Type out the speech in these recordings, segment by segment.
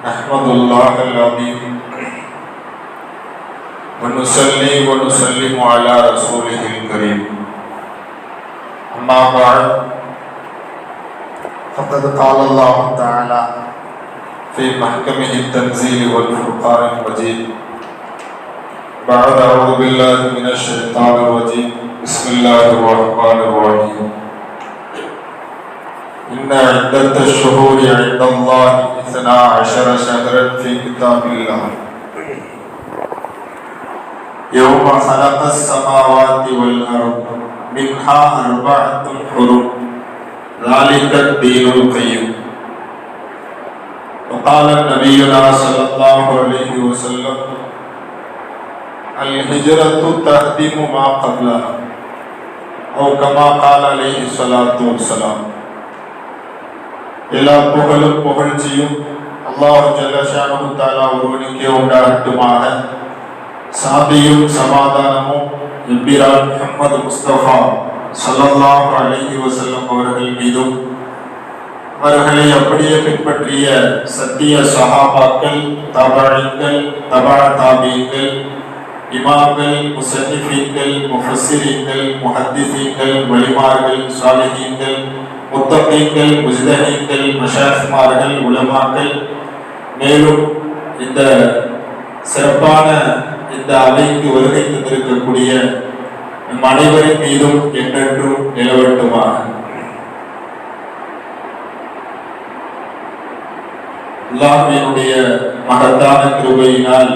نحمد الله العظيم ونصلي ونسلم على رسوله الكريم أما بعد فقد قال الله تعالى في محكمه التنزيل والفرقان المجيد بعد أعوذ بالله من الشيطان الرجيم بسم الله الرحمن الرحيم إن عدة الشهور عند الله 12 شهرا في كتاب الله يوم خلق السماوات والأرض منها 4 حرم ذلك الدين القيم وقال نبينا صلى الله عليه وسلم الهجرة تهدم ما قبلها أو كما قال عليه الصلاة والسلام. எல்லா புகழும் புகழ்ச்சியும் அல்லாஹ் ஜல்ல ஷானஹு தஆலா ஒருவனுக்கே உண்டாகட்டுமாக. சாந்தியும் சமாதானமும் எம்பிரான் முஹம்மது முஸ்தபா ஸல்லல்லாஹு அலைஹி வஸல்லம் அவர்கள் மீதும் அவர்களை அப்படியே பின்பற்றிய சத்திய சஹாபாக்கள், தபஈன்கள், தபா தாபீன்கள், இமாம்கள், முஸன்னிஃபீன்கள், முஃபஸ்ஸிரீன்கள், முஹத்திஸீன்கள், வலிமார்கள், சாலிஹீன்கள், முத்தகீன்கள், முஜ்தஹீன்கள், மஷாயிக்மார்கள், உலமாக்கள், மேலும் இந்த சிறப்பான இந்த அவைக்கு வருகை தந்திருக்கக்கூடிய நம் அனைவரின் மீதும் என்றென்றும் நிலவட்டுமாக. அல்லாஹ்வினுடைய மகத்தான கிருபையினால்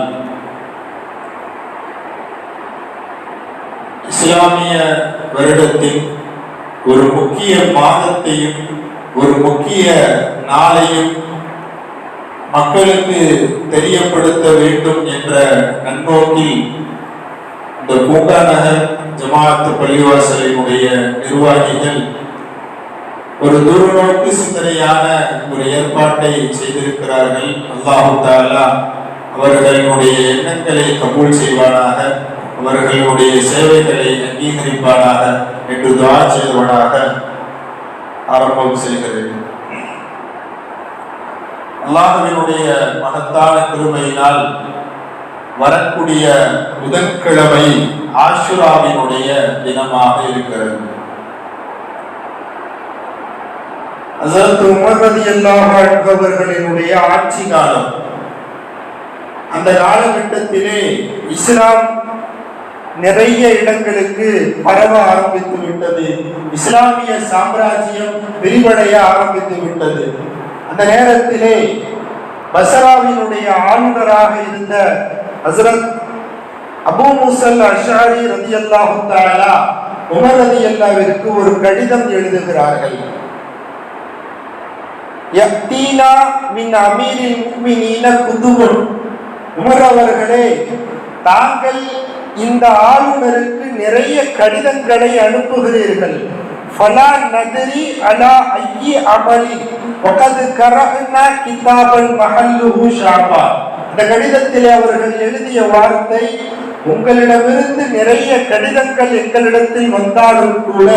இஸ்லாமிய வருடத்தின் ஒரு முக்கிய மாதத்தையும் ஒரு முக்கிய நாளையும் மக்களுக்கு தெரியப்படுத்த வேண்டும் என்ற நன்னோக்கில் இந்த பூங்கா நகர் ஜமாஅத் பள்ளிவாசலினுடைய நிர்வாகிகள் ஒரு தூரநோக்கு சிந்தனையான ஒரு ஏற்பாட்டை செய்திருக்கிறார்கள். அல்லாஹு தஆலா அவர்களுடைய எண்ணங்களை கபூல் செய்வானாக, அவர்களுடைய சேவைகளை அங்கீகரிப்பானாக என்று துஆ செய்வனாக ஆரம்பம் செய்கிறேன். அல்லாஹ்வினுடைய மகத்தான கிருபையினால் வரக்கூடிய புதன்கிழமை ஆஷுராவினுடைய தினமாக இருக்கிறது. ஹஸரத் உமர் ரலியல்லாஹு அன்ஹு அவர்களினுடைய ஆட்சி காலம், அந்த காலகட்டத்திலே இஸ்லாம் நிறைய இடங்களுக்கு பரவ ஆரம்பித்து விட்டது. இஸ்லாமிய சாம்ராஜ்யம் விரிவடைய ஆரம்பித்து விட்டது. அந்த நேரத்திலே பஸ்ராவினுடைய ஆளுநராக இருந்த ஹஸரத் அபூ மூஸல் அஷ்அரி ரலியல்லாஹு தஆலா உமர் ரலியல்லாஹுவிற்கு ஒரு கடிதம் எழுதுகிறார்கள். யக்தீனா மின் அமீரில் முஃமினீன குதுபுன், உமர் அவர்களே, தாங்கள் இந்த ஆளுநருக்கு நிறைய கடிதங்களை அனுப்புகிறீர்கள். ஃபலா நத்ரி அலா ஐயி அமலி வகத் கரஹ்னா கிதாபன் மஹல்லுஹு ஷஅபான். இந்த கடிதத்திலே அவர்கள் எழுதிய வார்த்தை, உங்களிடமிருந்து நிறைய கடிதங்கள் எங்களிடத்தில் வந்தாலும் கூட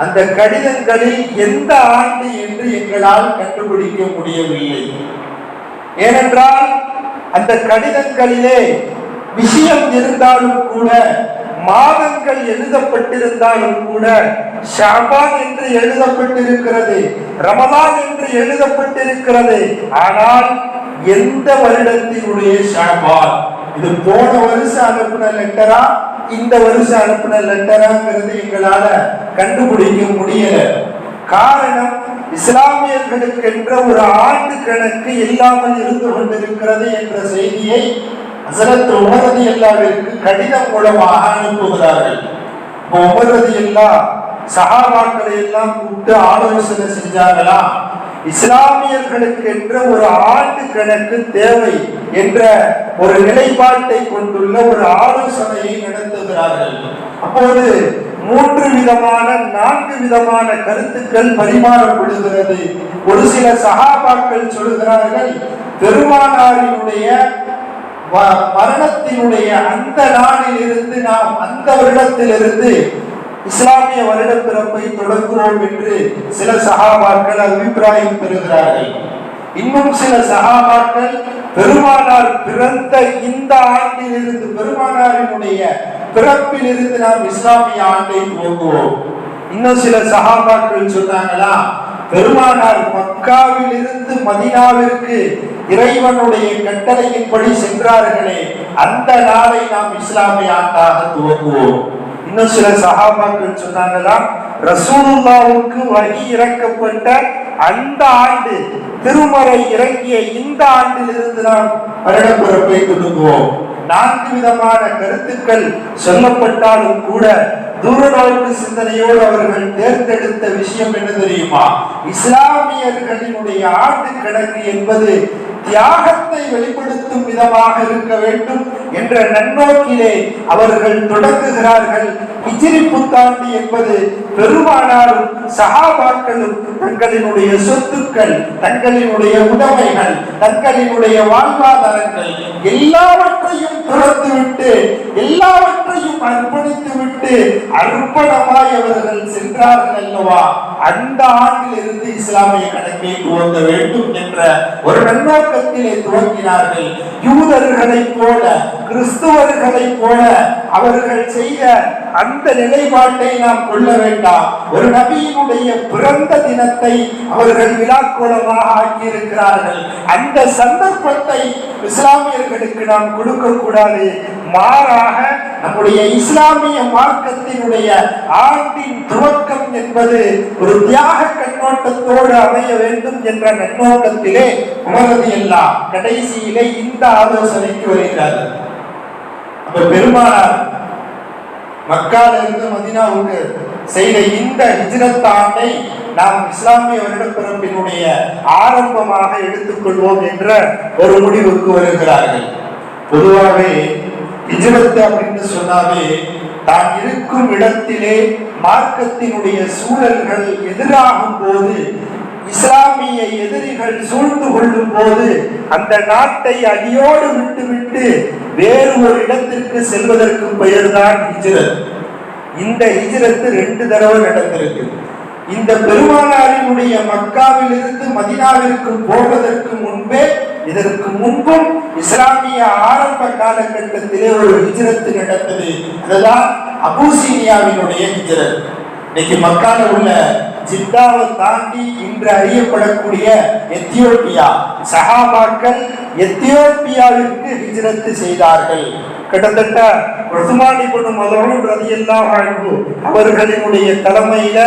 அந்த கடிதங்களில் எந்த ஆண்டு என்று எங்களால் கண்டுபிடிக்க முடியவில்லை. ஏனென்றால் அந்த கடிதங்களிலே விஷயம் இருந்தாலும் கூட, மாதங்கள் எழுதப்பட்டிருந்தாலும் கூட, ஷஅபான் என்று எழுதப்பட்டிருக்கிறது, ரமலான் என்று எழுதப்பட்டிருக்கிறது. ஆனால் எந்த வருடத்தினுடைய ஷஅபான், இது போன வருஷம் அனுப்பின லெட்டரா இந்த வருஷம் அனுப்பின லெட்டராங்கிறது எங்களால கண்டுபிடிக்க முடியல. காரணம், இஸ்லாமியர்களுக்கு என்ற ஒரு ஆண்டு கணக்கு இல்லாமல் இருந்து கொண்டிருக்கிறது என்ற செய்தியை ஹஸரத் உமர் ரலியல்லாஹுவிற்கு கடிதம் மூலமாக அனுப்புகிறார்கள். உமர் ரலியல்லாஹு சஹாபாக்களை எல்லாம் கூப்பிட்டு ஆலோசனை செஞ்சாங்களா, இஸ்லாமியர்களுக்கு என்ற ஒரு ஆண்டு கணக்கு தேவை என்ற ஒரு நிலைப்பாட்டை கொண்டுள்ள ஒரு ஆலோசனையை நடத்துகிறார்கள். அப்போது 3 விதமான 4 விதமான கருத்துக்கள் பரிமாறப்படுகிறது. ஒரு சில சஹாபாக்கள் சொல்கிறார்கள், பெருமானாரினுடைய மரணத்தினுடைய அந்த நாளில் இருந்து நாம் அந்த வருடத்திலிருந்து இஸ்லாமிய வருட பிறப்பை தொடங்குவோம் என்று சில சஹாபாக்கள் அபிப்பிராயம் பெறுகிறார்கள். இன்னும் சில சஹாபாக்கள் பெருமானார் பிறந்த இந்த ஆண்டிலிருந்து, பெருமானாரினுடைய பிறப்பிலிருந்து நாம் இஸ்லாமிய ஆண்டை துவங்குவோம். இன்னும் சில சஹாபாக்கள் சொன்னாங்களா, பெருமானார் மக்காவில் இருந்து மதீனாவிற்கு இறைவனுடைய கட்டளையின்படி சென்றார்களே, அந்த நாளை நாம் இஸ்லாமிய ஆண்டாக துவங்குவோம். இன்னும் சில சஹாபாக்கள் சொன்னாங்களா, ரசூலுல்லாஹ்வுக்கு வஹி இறக்கப்பட்ட அந்த ஆண்டு, திருமறை இறங்கிய இந்த ஆண்டிலிருந்து நாம் வருடப்பிறப்பை துவங்குவோம். 4 விதமான கருத்துக்கள் சொல்லப்பட்டாலும் கூட தூரநோக்கு சிந்தனையோடு அவர்கள் தேர்ந்தெடுத்த விஷயம் என்ன தெரியுமா? இஸ்லாமியர்களினுடைய ஆண்டு கணக்கு என்பது தியாகத்தை வெளிப்படுத்தும் விதமாக இருக்க வேண்டும் என்ற நன்னோக்கிலே அவர்கள் தொடங்குகிறார்கள். ஹிஜ்ரி புத்தாண்டு என்பது பெருமானாரும் சஹாபாக்களும் தங்களினுடைய சொத்துக்கள், தங்களினுடைய உடைமைகள், தங்களினுடைய வாழ்வாதாரங்கள் எல்லாவற்றையும் துறந்துவிட்டு, எல்லாவற்றையும் அர்ப்பணித்துவிட்டு அர்ப்பணமாய் அவர்கள் சென்றார்கள் அல்லவா, அந்த ஆண்டிலிருந்து இஸ்லாமிய கணக்கை துவங்க வேண்டும் என்ற ஒரு நன்னோக்கத்திலே துவங்கினார்கள். யூதர்களை போல, கிறிஸ்துவர்களை போல அவர்கள் செய்த அந்த நிலைப்பாட்டை நாம் கொள்ள வேண்டாம். ஒரு நபியினுடைய பிறந்த தினத்தை அவர்கள் விழாக்கோலமாக ஆக்கியிருக்கிறார்கள். அந்த சந்தர்ப்பத்தை இஸ்லாமியர்களுக்கு நாம் கொடுக்க கூடாது. மாறாக நம்முடைய இஸ்லாமிய மார்க்கத்தினுடைய ஆண்டின் துவக்கம் என்பது ஒரு தியாக கண்ணோட்டத்தோடு அமைய வேண்டும் என்ற நன்னோக்கத்திலே உமர் ரலியல்லாஹு கடைசியிலே இந்த ஆலோசனைக்கு வருகிறார்கள். அப்ப பெருமானார் மக்காவிலிருந்து மதீனாவுக்கு செய்த இந்த ஹிஜ்ரத் ஆண்டை நாம் இஸ்லாமிய வருடப்பிறப்பினுடைய ஆரம்பமாக எடுத்துக்கொள்வோம் என்ற ஒரு முடிவுக்கு வருகிறார்கள். பொதுவாகவே ஹிஜ்ரத் அப்படின்னு சொன்னாவே தான் இருக்கும் இடத்திலே மார்க்கத்தினுடைய சூழல்கள் எதிராகும் போது, இஸ்லாமிய எதிரிகள் சூழ்ந்து கொள்ளும் போது அந்த நாட்டை அடியோடு விட்டுவிட்டு வேறு ஒரு இடத்திற்கு செல்வதற்கு பெயர்தான் ஹிஜ்ரத். இந்த ஹிஜ்ரத் 2 தடவை நடந்திருக்கு. இந்த பெருமானாரினுடைய மக்காவில் இருந்து மதீனாவிற்கு போவதற்கு முன்பே, இதற்கு முன்பும் இஸ்லாமிய ஆரம்ப காலகட்டத்திலே ஒரு ஹிஜ்ரத் நடந்தது. அதுதான் அபூசீனியாவினுடைய ஹிஜ்ரத். இன்னைக்கு மக்கால உள்ள ஜித்தாவை தாண்டி இன்று அறியப்படக்கூடிய எத்தியோப்பியா, சஹாபாக்கள் எத்தியோப்பியாவிற்கு ஹிஜ்ரத் செய்தார்கள். கிட்டத்தட்ட உஸ்மான் இப்னு மத்ஊன் ரலியல்லாஹு அன்ஹு அவர்களினுடைய தலைமையில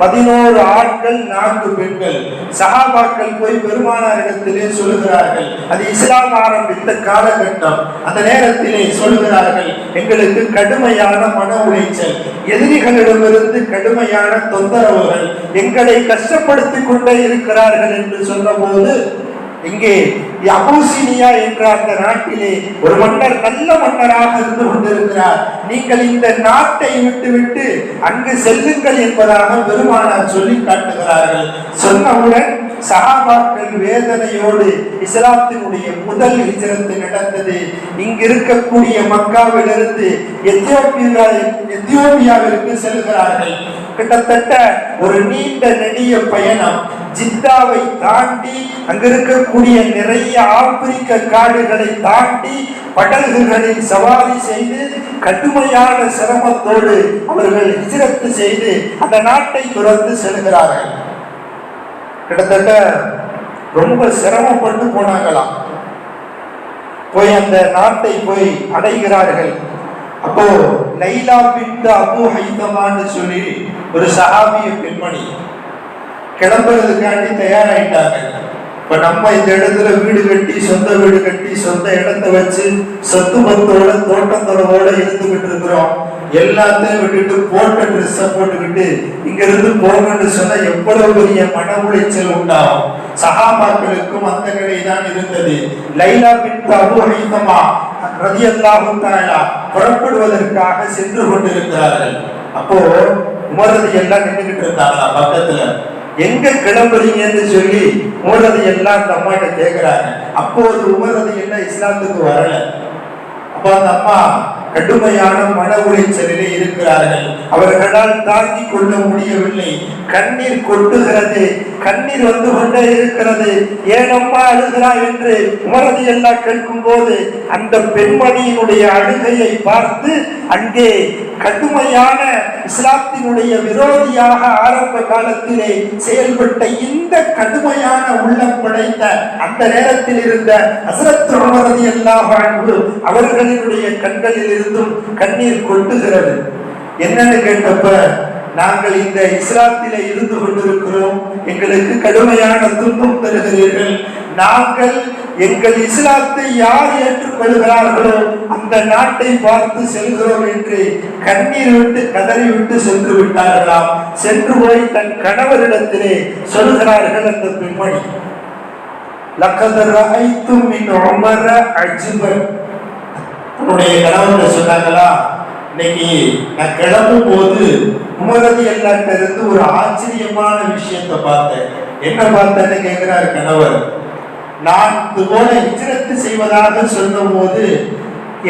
11 ஆண்கள் 4 பெண்கள் சஹாபாக்கள் போய் பெருமானாரிடத்திலே சொல்லுகிறார்கள். அது இஸ்லாம் ஆரம்பித்த காலகட்டம். அந்த நேரத்திலே சொல்லுகிறார்கள், எங்களுக்கு கடுமையான மன உளைச்சல், எதிரிகளிடமிருந்து கடுமையான தொந்தரவுகள், எங்களை கஷ்டப்படுத்திக் கொண்டே இருக்கிறார்கள் என்று சொன்னபோது, இங்கே அபூசீனியா என்ற அந்த நாட்டிலே ஒரு மன்னர் நல்ல மன்னராக இருந்து கொண்டிருக்கிறார், நீங்கள் இந்த நாட்டை விட்டுவிட்டு அங்கு செல்லுங்கள் என்பதாக பெருமானார் சொல்லி காட்டுகிறார்கள். சொன்னவுடன் சஹாபாக்கள் வேதனையோடு இஸ்லாத்தினுடைய முதல் ஹிஜ்ரத் நடந்தது. இங்கு இருக்கக்கூடிய மக்காவிலிருந்து எத்தியோப்பியாவிற்கு செல்கிறார்கள். கிட்டத்தட்ட ஒரு நீண்ட நெடிய பயணம். ஜித்தாவை தாண்டி அங்க இருக்கக்கூடிய நிறைய ஆப்பிரிக்க காடுகளை தாண்டி படகுகளில் சவாரி செய்து கடுமையான சிரமத்தோடு அவர்கள் ஹிஜ்ரத் செய்து அந்த நாட்டை துறந்து செல்கிறார்கள். கிட்டத்தட்ட ரொம்ப சிரமப்பட்டு போனாங்களாம். போய் அந்த நாட்டை போய் அடைகிறார்கள். அப்போ லைலா பின்த் அபூ ஹைதமான்னு சொல்லி ஒரு சஹாபிய பெண்மணி கிளம்புறதுக்காண்டி தயாராயிட்டாங்க. இப்ப நம்ம இந்த இடத்துல வீடு கட்டி, சொந்த வீடு கட்டி, சொந்த இடத்தை வச்சு சொத்து பத்தோட தோட்டத்தோட இருந்துகிட்டு இருக்கிறோம். எல்லாத்தையும் விட்டுட்டு போட்ட ட்ரெஸ்ஸை போட்டுக்கிட்டு இங்க இருந்து போகணும்னு சொன்னா எவ்வளவு பெரிய மன உளைச்சல் உண்டாகும். சஹாபாக்களுக்கும் அந்த நிலைதான் இருந்தது. லைலா பின்த் அபூ ஹைதமா ரலியல்லாஹு தஆலா புறப்படுவதற்காக சென்று கொண்டிருக்கிறார்கள். அப்போ உமர் ரலியல்லாஹு நின்றுகிட்டு இருந்தாங்களா பக்கத்துல. எங்க கிளம்புறீங்கன்னு சொல்லி உமர் ரலியல்லாஹு அந்த அம்மாட்ட கேட்கிறாங்க. அப்போது உமர் ரலியல்லாஹு இஸ்லாத்துக்கு வரல. அப்ப அந்த அம்மா கடுமையான மன உளைச்சலிலே இருக்கிறார்கள். அவர்களால் தாங்கிக் கொள்ள முடியவில்லை. கண்ணீர் கொட்டுகிறது, கண்ணீர் வந்து கொண்டே இருக்கிறது. ஏனம்மா அழுகிறாய் என்று உமரது எல்லாம் கேட்கும் போது அந்த பெண்மணியினுடைய அழுகையை பார்த்து அங்கே கடுமையான இஸ்லாத்தினுடைய விரோதியாக ஆரம்ப காலத்திலே செயல்பட்ட இந்த கடுமையான உள்ளம் படைத்த அந்த நேரத்தில் இருந்த ஹஸரத் உமர் ரலியல்லாஹு அன்ஹு அவர்களினுடைய கண்களில் இருந்தும் கண்ணீர் கொட்டுகிறது. என்னன்னு கேட்டப்ப, நாங்கள் இந்த இஸ்லாத்திலே இருந்து கொண்டிருக்கிறோம், எங்களுக்கு கடுமையான துன்பம் தருகிறீர்கள், நாங்கள் எங்கள் இஸ்லாத்தை யார் ஏற்றுக்கொள்கிறார்களோ அந்த நாட்டை பார்த்து செல்கிறோம் என்று கண்ணீர் விட்டு கதறிவிட்டு சென்று விட்டார்களாம். சென்று போய் தன் கணவரிடத்திலே சொல்கிறார்கள் அந்த பெண்மணி, லக்கத் ரஅய்து மின் உமர அஜ்பன். உன்னுடைய கணவர் சொன்னாங்களா, இன்னைக்கு நான் கிளம்பும் போது உமர் ரலியல்லாஹு இருந்து ஒரு ஆச்சரியமான விஷயத்தை பார்த்தேன். என்ன பார்த்தேன்னு கேட்கிறார் கணவர். நான் இது போல ஹிஜ்ரத் செய்வதாக சொன்ன போது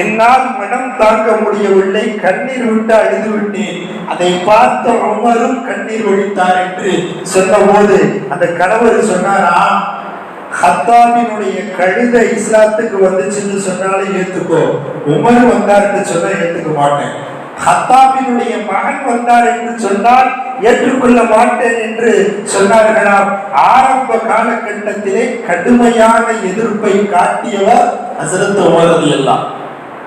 என்னால் மனம் தாங்க முடியவில்லை, கண்ணீர் விட்டு அழுது விட்டேன். அதை பார்த்த உமரும் கண்ணீர் வடித்தார் என்று சொன்ன போது அந்த கணவர் சொன்னாரா, ஹத்தாபினுடைய கழுத இஸ்லாத்துக்கு வந்துச்சுன்னு சொன்னாலும் ஏத்துக்கோ, உமர் வந்தார்னு சொன்னா ஏத்துக்க மாட்டேன். ஹத்தாபினுடைய மகன் வந்தார் என்று சொன்னால் ஏற்றுக்கொள்ள மாட்டேன் என்று சொன்னார்களாம். ஆரம்ப காலகட்டத்திலே கடுமையான எதிர்ப்பை காட்டியவர் ஹஸரத் உமர் ரலியல்லாஹு.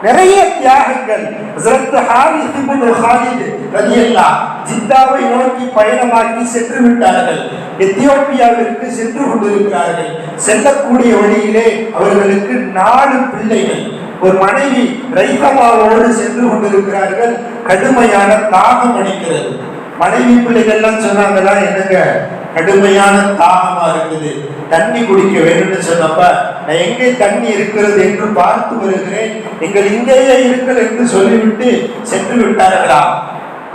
நிறைய தியாகங்கள். ஹஸரத் ஹாரிஸ் இப்னு ஹாலித் ரலியல்லாஹு ஜித்தாவை நோக்கி பயணமாக்கி சென்று விட்டார்கள். எத்தியோப்பியாவிற்கு சென்று கொண்டிருக்கிறார்கள். செல்லக்கூடிய வழியிலே அவர்களுக்கு 4 பிள்ளைகள், ஒரு மனைவி ரைகமாவோடு சென்று கொண்டிருக்கிறார்கள். கடுமையான தாகம் அடிக்கிறது. மனைவி பிள்ளைகள்லாம் சொன்னாங்களா, என்னங்க கடுமையான தாகமா இருக்குது, தண்ணி குடிக்க வேணும்னு சொன்னப்ப, நான் எங்கே தண்ணி இருக்கிறது என்று பார்த்து வருகிறேன், நீங்கள் இங்கேயே இருக்கிற என்று சொல்லிவிட்டு சென்று விட்டார்களா.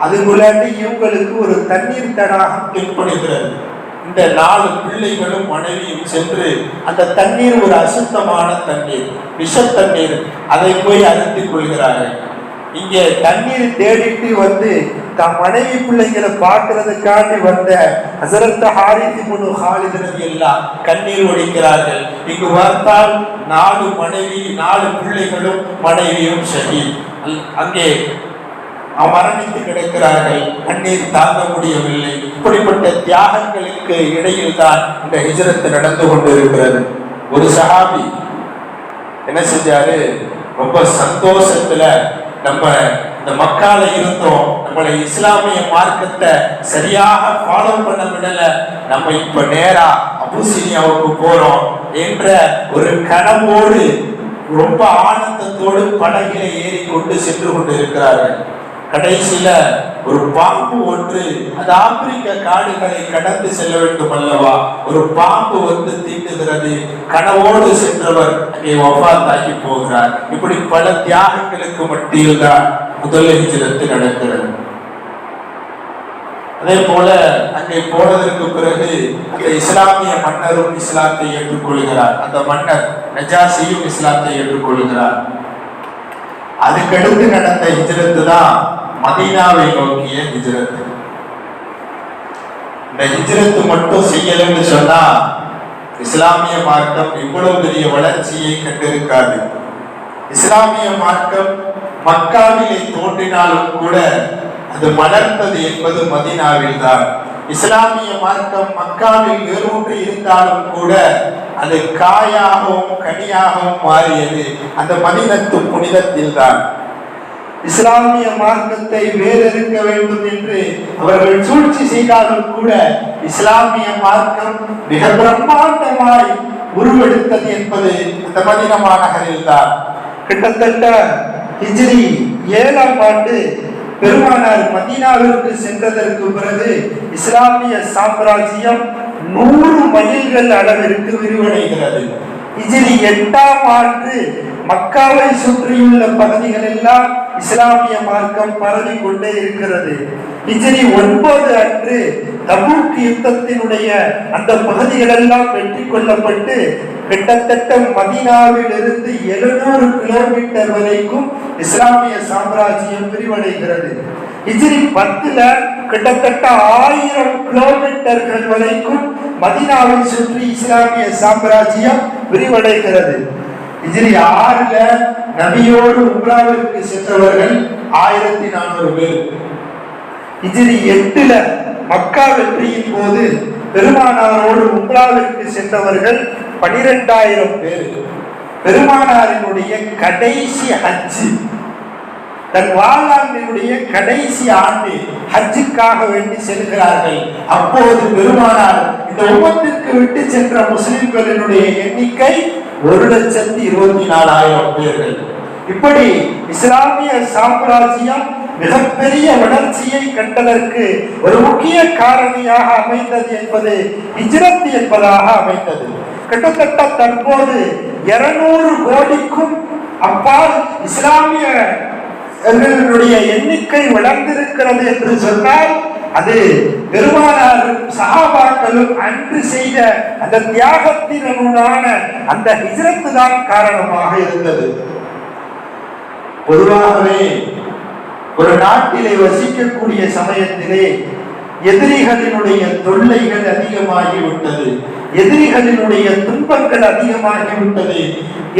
அதுக்குள்ளாட்டி இவங்களுக்கு ஒரு தண்ணீர் தடாகம் தென்படுகிறது. இந்த 4 பிள்ளைகளும் மனைவியும் சென்று அந்த தண்ணீர் ஒரு அசுத்தமான தண்ணீர், விஷ தண்ணீர், அதை போய் அருந்திக் கொள்கிறார்கள். இங்கே தண்ணீர் தேடிட்டு வந்து தம் மனைவி பிள்ளைகளை பார்க்கிறதுக்காண்டி வந்த ஹஸரத் ஹாரிஸ் இப்னு ஹாலித் ரலியல்லாஹு கண்ணீர் வடிக்கிறார்கள். இங்கு பார்த்தால் 4 மனைவி, 4 பிள்ளைகளும் மனைவியும் ஷஹீத், அங்கே மரணித்து கிடக்கிறார்கள். கண்ணீர் தாங்க முடியவில்லை. இப்படிப்பட்ட தியாகங்களுக்கு இடையில் தான் இந்த ஹிஜ்ரத் நடந்து கொண்டிருக்கிறது. ஒரு சஹாபி என்ன செஞ்சாரு, ரொம்ப சந்தோஷத்துல, நம்ம இந்த மக்கால இருந்தோம், நம்மளை இஸ்லாமிய மார்க்கத்தை சரியாக ஃபாலோ பண்ண விடல, நம்ம இப்ப நேரா அபூசினியாவுக்கு போறோம் என்ற ஒரு கனவோடு ரொம்ப ஆனந்தத்தோடு படகில ஏறி கொண்டு சென்று கொண்டு இருக்கிறார்கள். கடைசியில ஒரு பாம்பு ஒன்று, அது ஆப்பிரிக்க காடுகளை கடந்து செல்ல வேண்டும் அல்லவா, ஒரு பாம்பு வந்து தீண்டுகிறது. கனவோடு சென்றவர் அங்கே வஃபாத்தாகி போகிறார். இப்படி பல தியாகங்களுக்கு மத்தியில் தான் முதல் ஹிஜ்ரத் நடக்கிறது. அதே போல அங்கே போனதற்கு பிறகு அந்த இஸ்லாமிய மன்னரும் இஸ்லாத்தை ஏற்றுக்கொள்கிறார். அந்த மன்னர் நஜாசியும் இஸ்லாத்தை ஏற்றுக்கொள்கிறார். அதுக்கடுத்து நடந்த ஹிஜ்ரத் தான் மதீனாவை நோக்கிய ஹிஜ்ரத். இந்த ஹிஜ்ரத் மட்டும் செய்யலன்னு சொன்னா இஸ்லாமிய மார்க்கம் இவ்வளவு பெரிய வளர்ச்சியை கண்டிருக்காது. இஸ்லாமிய மார்க்கம் மக்காவிலே தோன்றினாலும் கூட அது மலர்ந்தது என்பது மதீனாவில் தான். இஸ்லாமிய மார்க்கம் மக்காவில் வேரூன்றி இருந்தாலும் கூட அது காயாகவும் கனியாகவும் மாறியது அந்த மதீனத்து புனிதத்தில் தான். இஸ்லாமிய மார்க்கத்தை வேறெடுக்க வேண்டும் என்று அவர்கள் சூழ்ச்சி செய்தாலும் கூட இஸ்லாமிய மார்க்கம் மிக பிரம்மாண்டமாய் உருவெடுத்தது என்பது அந்த மதீனா மாநகரில் தான். கிட்டத்தட்ட ஹிஜ்ரி 7ஆம் ஆண்டு பெருமானார் மதீனாவிற்கு சென்றதற்கு பிறகு இஸ்லாமிய சாம்ராஜ்யம் 100 மைல்கள் அளவிற்கு விரிவடைகிறது. ஹிஜ்ரி 8ஆம் ஆண்டு மக்காவை சுற்றியுள்ள பகுதிகள் எல்லாம் இஸ்லாமிய மார்க்கம் பரவி கொண்டே இருக்கிறது. ஹிஜ்ரி 9 அன்று தபூக் யுத்தத்தினுடைய அந்த பகுதிகள் எல்லாம் வெற்றி கொள்ளப்பட்டு கிட்டத்தட்ட மதீனாவில் இருந்து 700 கிலோமீட்டர் வரைக்கும் இஸ்லாமிய சாம்ராஜ்யம் விரிவடைகிறது. ஹிஜ்ரி 10ல கிட்டத்தட்ட 1000 கிலோமீட்டர்கள் வரைக்கும் மதீனாவை சுற்றி இஸ்லாமிய சாம்ராஜ்யம் விரிவடைகிறது. ஹிஜ்ரி 6ல நபியோடு உம்ராவிற்கு சென்றவர்கள் 1400 பேர். ஹிஜ்ரி 8ல மக்கா வெற்றியின் போது பெருமானாரோடு உம்ராவிற்கு சென்றவர்கள் 12000 பேர். பெருமானாரினுடைய கடைசி ஹஜ், தன் வாழ்நாளினுடைய கடைசி ஆண்டு ஹஜ்ஜுக்காக வேண்டி செல்கிறார்கள். அப்போது பெருமானார் இந்த உம்மத்திற்கு விட்டு சென்ற முஸ்லிம்களினுடைய எண்ணிக்கை 1,24,000 பேர்கள். இப்படி இஸ்லாமிய சாம்ராஜ்யம் மிகப்பெரிய வளர்ச்சியை கண்டதற்கு ஒரு முக்கிய காரணியாக அமைந்தது என்பது ஹிஜ்ரத் என்பதாக அமைந்தது. கிட்டத்தட்ட தற்போது 200 கோடிக்கும் அப்பால் இஸ்லாமிய எண்ணிக்கை வளர்ந்திருக்கிறது என்று சொன்னால் அது பெருமானாரும் சஹாபாக்களும் அன்று செய்த அந்த தியாகத்தினுடான அந்த ஹிஜ்ரத் தான் காரணமாக இருந்தது. பொதுவாகவே ஒரு நாட்டிலே வசிக்கக்கூடிய சமயத்திலே எதிரிகளினுடைய தொல்லைகள் அதிகமாகிவிட்டது, எதிரிகளினுடைய துன்பங்கள் அதிகமாகிவிட்டது,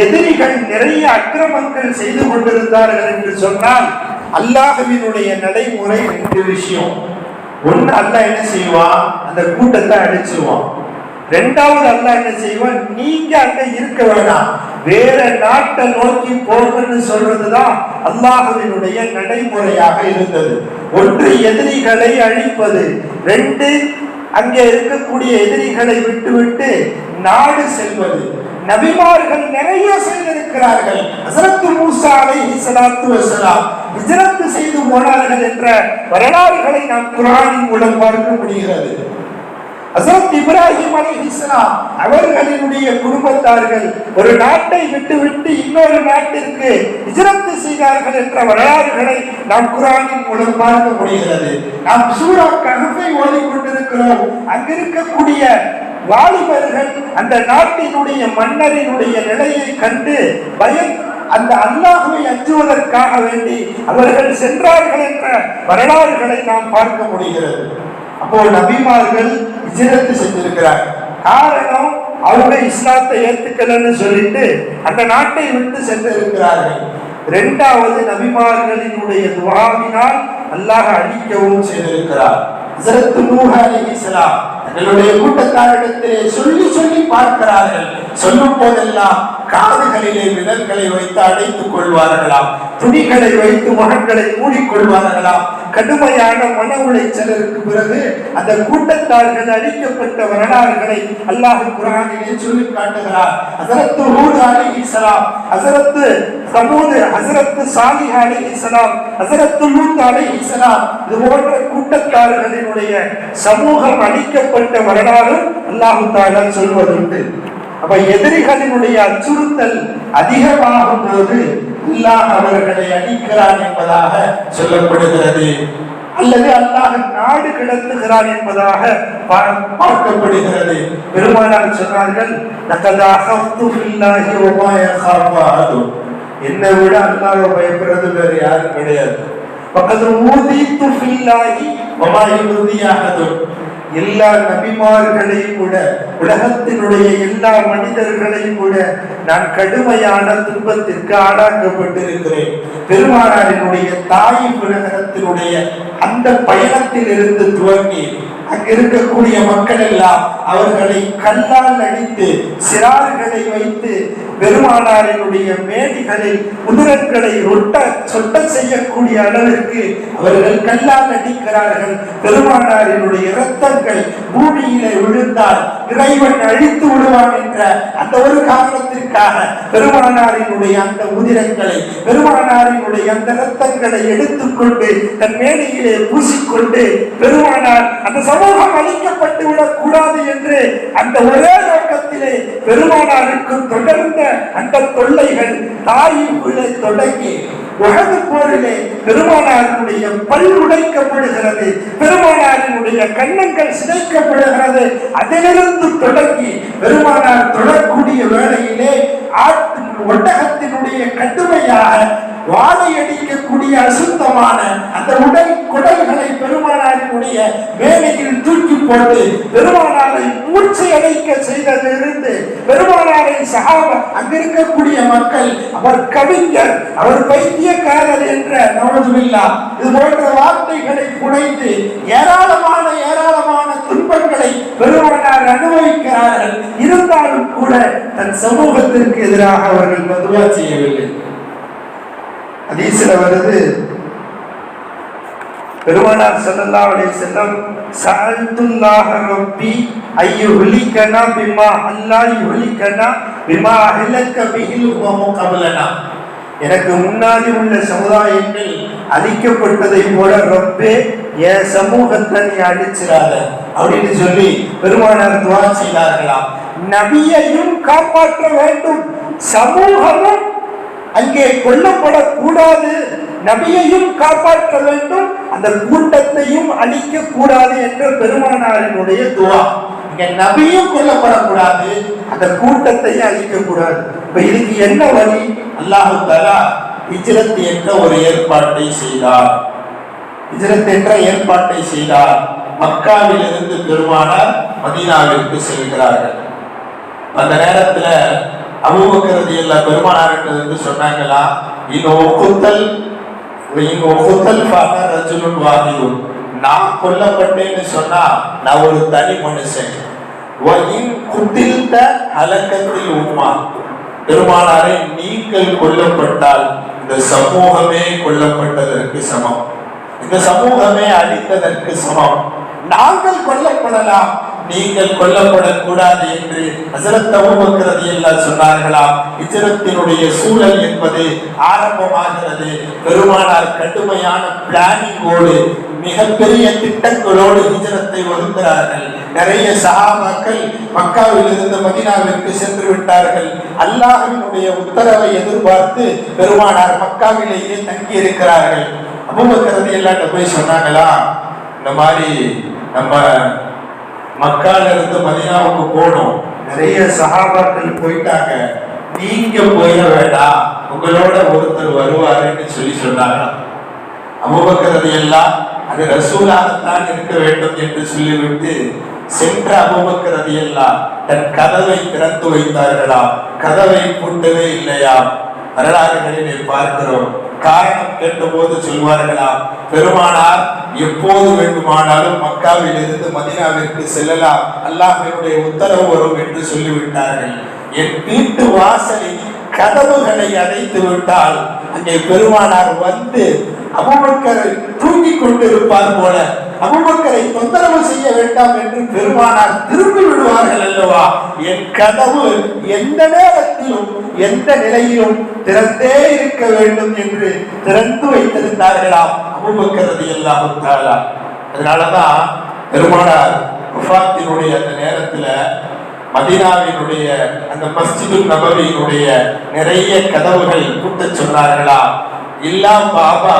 எதிரிகள் நிறைய அக்கிரமங்கள் செய்து கொண்டிருந்தார்கள் என்று சொன்னால் அல்லாஹ்வினுடைய நடைமுறை 2 விஷயம். ஒன்னு, அல்லாஹ் என்ன செய்வான், அந்த கூட்டத்தை அழிச்சிருவான். 2வது, அல்லாஹ் என்ன செய்வான், நீங்க அங்க இருக்க வேணாம், வேற நாட்டை நோக்கி போகணும்னு சொல்றதுதான் அல்லாஹ்வினுடைய நடைமுறையாக இருந்தது. ஒன்று, எதிரிகளை அழிப்பது. 2, அங்கே இருக்கக்கூடிய எதிரிகளை விட்டுவிட்டு நாடு செல்வது. நபிமார்கள் நிறைய செய்திருக்கிறார்கள். ஹஜ்ரத் மூசா அலைஹிஸ்ஸலாத்து வஸலாம் ஹிஜ்ரத் செய்து போனார்கள் என்ற வரலாறுகளை நாம் குர்ஆனின் மூலம் பார்க்க முடிகிறது. ஹஜ்ரத் இப்ராஹிம் அலைஹிஸ்ஸலாம் அவர்களினுடைய குடும்பத்தார்கள் ஒரு நாட்டை விட்டுவிட்டு இன்னொரு நாட்டிற்கு ஹிஜ்ரத் செய்தார்கள் என்ற வரலாறுகளை நாம் குர்ஆனின் மூலம் பார்க்க முடிகிறது. நாம் சூரா கஹ்ஃபை ஓதிக்கொண்டிருக்கிறோம். அங்கிருக்கக்கூடிய வாலிபர்கள் அந்த நாட்டினுடைய மன்னரினுடைய நிலையை கண்டு அந்த அல்லாஹ்வை அஞ்சுவதற்காக வேண்டி அவர்கள் சென்றார்கள் என்ற வரலாறுகளை நாம் பார்க்க முடிகிறது. அப்போ நபிமார்கள் ஹிஜ்ரத் செஞ்சிருக்கிறார். காரணம், அவங்க இஸ்லாத்தை ஏத்துக்கலன்னு சொல்லிட்டு அந்த நாட்டை விட்டு சென்றிருக்கிறார்கள். 2வது, நபிமார்களினுடைய துஆவினால் அல்லாஹ் அழிக்கவும் செய்திருக்கிறார். ஹஜ்ரத் நூஹ் அலைஹிஸ்ஸலாம் தங்களுடைய கூட்டத்தாரிடத்திலே சொல்லி சொல்லி பார்க்கிறார்கள். சொல்லும் போதெல்லாம் காதுகளிலே விரல்களை வைத்து அடைத்துக் கொள்வார்களாம், துணிகளை வைத்து முகங்களை மூடிக்கொள்வார்களாம். கடுமையான மன உளைச்சலுக்கு பிறகு அந்த கூட்டத்தார்கள் அழிக்கப்பட்ட வரலாறுகளை அல்லாஹ் குர்ஆனிலே சொல்லி காட்டுகிறார். ஹஜ்ரத் ஹூத் அலைஹிஸ்ஸலாம், ஹஜ்ரத் சமூத், ஹஜ்ரத் சாலிஹ் அலைஹிஸ்ஸலாம், ஹஜ்ரத் லூத் அலைஹிஸ்ஸலாம், இது போன்ற கூட்டத்தார்களினுடைய சமூகம் அழிக்கப்பட்ட வரலாறு அல்லாஹ் தஆலா சொல்வதுண்டு. அப்ப எதிரிகளினுடைய அச்சுறுத்தல் அதிகமாகும் போது அல்லாஹ் அவர்களை அழிக்கிறான் என்பதாக சொல்லப்படுகிறது, அல்லது அல்லாஹ் நாடு கிடத்துகிறான் என்பதாக பார்க்கப்படுகிறது. பெருமானார் சொன்னார்கள், என்னை விட அல்லாஹ்வை பயப்படுறது வேற யாரும் கிடையாது. எல்லா நபிமார்களையும் விட, உலகத்தினுடைய எல்லா மனிதர்களையும் விட நான் கடுமையான துன்பத்திற்கு ஆளாக்கப்பட்டிருக்கிறேன். பெருமானாரினுடைய தாயிப் நகரத்தினுடைய அந்த பயணத்தில் இருந்து துவங்கி அங்கு இருக்கக்கூடிய மக்கள் எல்லாம் அவர்களை கல்லால் அடித்து சிறார்களை வைத்து பெருமானாரினுடைய மேடிகளில் உதிரங்களை சொட்ட செய்யக்கூடிய அளவிற்கு அவர்கள் கல்லால் அடிக்கிறார்கள். பெருமானாரினுடைய இரத்தங்கள் பூமியிலே விழுந்தால் இறைவன் அழித்து விடுவான் என்ற அந்த ஒரு காரணத்திற்காக பெருமானாரினுடைய அந்த உதிரங்களை, பெருமானாரினுடைய அந்த இரத்தங்களை எடுத்துக்கொண்டு தன் மேடையிலே பூசிக்கொண்டு பெருமானார் அந்த சமூகம் அழிக்கப்பட்டு விடக் கூடாது என்று அந்த ஒரே தொடக்கத்திலே பெருமானாருக்கு தொடர்ந்த அந்த தொல்லைகள் தாயிலே தொடங்கி உஹது போரிலே பெருமானாருடைய பல் உடைக்கப்படுகிறது, பெருமானாரினுடைய கன்னங்கள் சிதைக்கப்படுகிறது. அதிலிருந்து தொடங்கி பெருமானார் தொடரக்கூடிய வேளையிலே ஒட்டகத்தினுடைய கடுமையாக வாழை அடிக்கக்கூடிய அசுத்தமான அந்த குடல்களை பெருமானாரினுடைய வேலையில் தூக்கி போட்டு பெருமானாரை மூச்சை அடைக்க செய்ததிலிருந்து பெருமானாரை அங்கிருக்கக்கூடிய மக்கள் அவர் கவிஞர், அவர் பைத்தியக்காரர் என்ற நவதுவில்லா இது போன்ற வார்த்தைகளை புனைந்து ஏராளமான துன்பங்களை பெருமானார் அனுபவிக்கிறார்கள். இருந்தாலும் கூட தன் சமூகத்திற்கு எதிராக அவர்கள் மதுவா செய்யவில்லை. ஹதீஸ்ல வருது, பெருமானார் ஸல்லல்லாஹு அலைஹி வஸல்லம் சஅல்துல்லாஹ ரப்பி அய்யுஹ்லிகனா பிமா அல்லா யுஹ்லிகனா பிமா அஹ்லக பிஹில் உம்மு கப்லனா. எனக்கு முன்னாடி உள்ள சமுதாயங்கள் அழிக்கப்பட்டதை போல ரப்பே என் சமூகத்தை நீ அழிச்சிடாத அப்படின்னு சொல்லி பெருமானார் துஆ செய்தார்களாம். நபியையும் காப்பாற்ற வேண்டும், சமூகமும் அங்கே கொல்லப்படக்கூடாது, நபியையும் காப்பாற்ற வேண்டும், அந்த கூட்டத்தையும் அழிக்க கூடாது என்ற பெருமானாரினுடைய துஆ. இங்க நபியும் கொல்லப்படக்கூடாது, அந்த கூட்டத்தையும் அழிக்க கூடாது. இப்ப இதுக்கு என்ன வழி? அல்லாஹ் தஆலா ஹிஜ்ரத் என்ற ஒரு ஏற்பாட்டை செய்தார். ஹிஜ்ரத் என்ற ஏற்பாட்டை செய்தார். மக்காவிலிருந்து பெருமானார் மதீனாவிற்கு செல்கிறார்கள். அந்த நேரத்துல அபூபக்கர் ரலியல்லாஹு பெருமானாருக்கு சொன்னாங்களா, நான் கொல்லப்பட்டேன்னு சொன்னா நான் ஒரு தனி மனுஷன். பெருமானாரை நீங்கள் கொல்லப்பட்டால் இந்த சமூகமே கொல்லப்பட்டதற்கு சமம், இந்த சமூகமே அழித்ததற்கு சமம். நாங்கள் கொல்லப்படலாம், நீங்கள் கொல்லப்படக்கூடாது என்று ஹஜ்ரத் அபூபக்கர் ரலியல்லாஹு சொன்னார்களாம். ஹிஜ்ரத்தினுடைய சூழல் என்பது ஆரம்பமாகிறது. பெருமானார் கடுமையான பிளானிங்கோடு மிகப்பெரிய திட்டங்களோடு ஹிஜ்ரத்தை வகுக்கிறார்கள். நிறைய சஹாபாக்கள் மக்காவில் இருந்து மதீனாவிற்கு சென்று விட்டார்கள். அல்லாஹ்வினுடைய உத்தரவை எதிர்பார்த்து பெருமானார் மக்காவிலேயே தங்கி இருக்கிறார்கள். அபூபக்கர் ரலியல்லாஹு போய் சொன்னாங்களா, இந்த மாதிரி நம்ம மக்கால இருந்து மதீனாவுக்கு போனோம், நிறைய சஹாபாக்கள் போயிட்டாங்க, நீங்க போயிட வேண்டாம், உங்களோட ஒருத்தர் வருவாருன்னு சொல்லி சொன்னாங்க. அபூபக்கர் ரலியல்லாஹு அது ரசூலாகத்தான் இருக்க வேண்டும் என்று சொல்லிவிட்டு சென்ற அபூபக்கர் ரலியல்லாஹு தன் கதவை திறந்து வைத்தார்களாம். கதவை பூட்டவே இல்லையாம். வரலாறுகளிலே பார்க்கிறோம். காரணம் கேட்டபோது சொல்வார்களாம், பெருமானார் எப்போது வேண்டுமானாலும் மக்காவில் இருந்து மதீனாவிற்கு செல்லலாம், அல்லாஹ்வினுடைய உத்தரவு வரும் என்று சொல்லிவிட்டார்கள். என் வீட்டு வாசலில் கதவுகளை அடைத்து விட்டால் அங்கே பெருமானார் வந்து அபூபக்கரை தூங்கிக் கொண்டிருப்பார் போல அபூபக்கரை தொந்தரவு செய்ய வேண்டாம் என்று பெருமானார் திரும்பி விடுவார்கள் அல்லவா. என் கதவு எந்த நேரத்திலும் எந்த நிலையிலும் திறந்தே இருக்க வேண்டும் என்று திறந்து வைத்திருந்தார்களாம் அபூபக்கர் ரலியல்லாஹு தஆலா. அதனாலதான் பெருமானார் வஃபாத்தினுடைய அந்த நேரத்துல மதீனாவினுடைய அந்த மஸ்ஜிதுல் நபவியினுடைய நிறைய கதவுகள் பூட்டச் சொன்னார்களா. இல்லா பாபா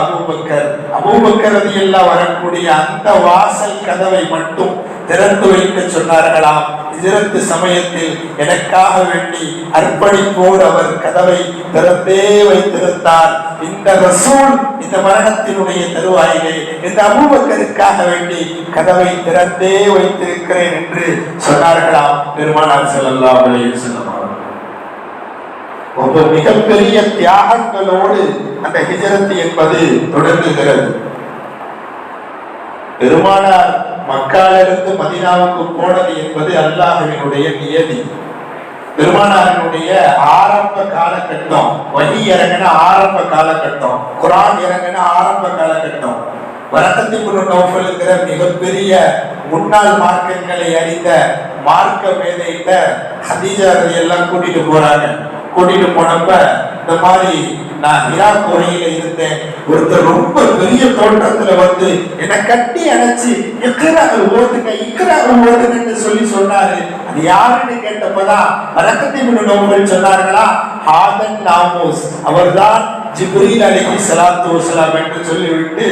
அபூபக்கர் ரலியல்லாஹு வரக்கூடிய அந்த வாசல் கதவை மட்டும் திறந்து வைக்க சொன்னார்களாம். ஹிஜ்ரத் சமயத்தில் எனக்காக வேண்டி அர்ப்பணிப்போடு அவர் கதவை திறந்தே வைத்திருந்தார். இந்த ரசூல் இந்த மரணத்தினுடைய தருவாயிலே இந்த அபூபக்கருக்காக வேண்டி கதவை திறந்தே வைத்திருக்கிறேன் என்று சொன்னார்களாம் பெருமானார் ஸல்லல்லாஹு அலைஹி வஸல்லம். ஒரு மிகப்பெரிய தியாகங்களோடு அந்த ஹிஜ்ரத் என்பது தொடங்குகிறது. பெருமானார் மக்காவிலிருந்து மதீனாவுக்கு போனது என்பது அல்லாஹ்வினுடைய நியதி. பெருமானாரினுடைய ஆரம்ப காலகட்டம், வஹி இறங்கின ஆரம்ப காலகட்டம், குர்ஆன் இறங்கின ஆரம்ப காலகட்டம். வரகத் இப்னு நௌஃபல்ங்கிற மிகப்பெரிய முன்னாள் மார்க்கங்களை அறிந்த மார்க்க மேதையிட்ட ஹதீஜா ரலியல்லாஹு கூட்டிட்டு போறாங்க. கூட்டிட்டு போனப்ப இந்த மாதிரி நான் ஹிரா குகையில இருந்தேன். ஒருத்தர் ரொம்ப பெரிய தோற்றத்துல வந்து என்னை கட்டி அணைச்சு இக்ரா ஓதுங்க இக்ரா ஓதுங்கன்னு சொல்லி சொன்னாரு. அது யாருன்னு கேட்டப்பதான் பரக்கத் இப்னு நௌஃபல் சொன்னார்களா, ஹாதன் நாமூஸ், அவர்தான் ஜிப்ரீல் அலைஹிஸ்ஸலாத்து வஸலாம் என்று சொல்லிவிட்டு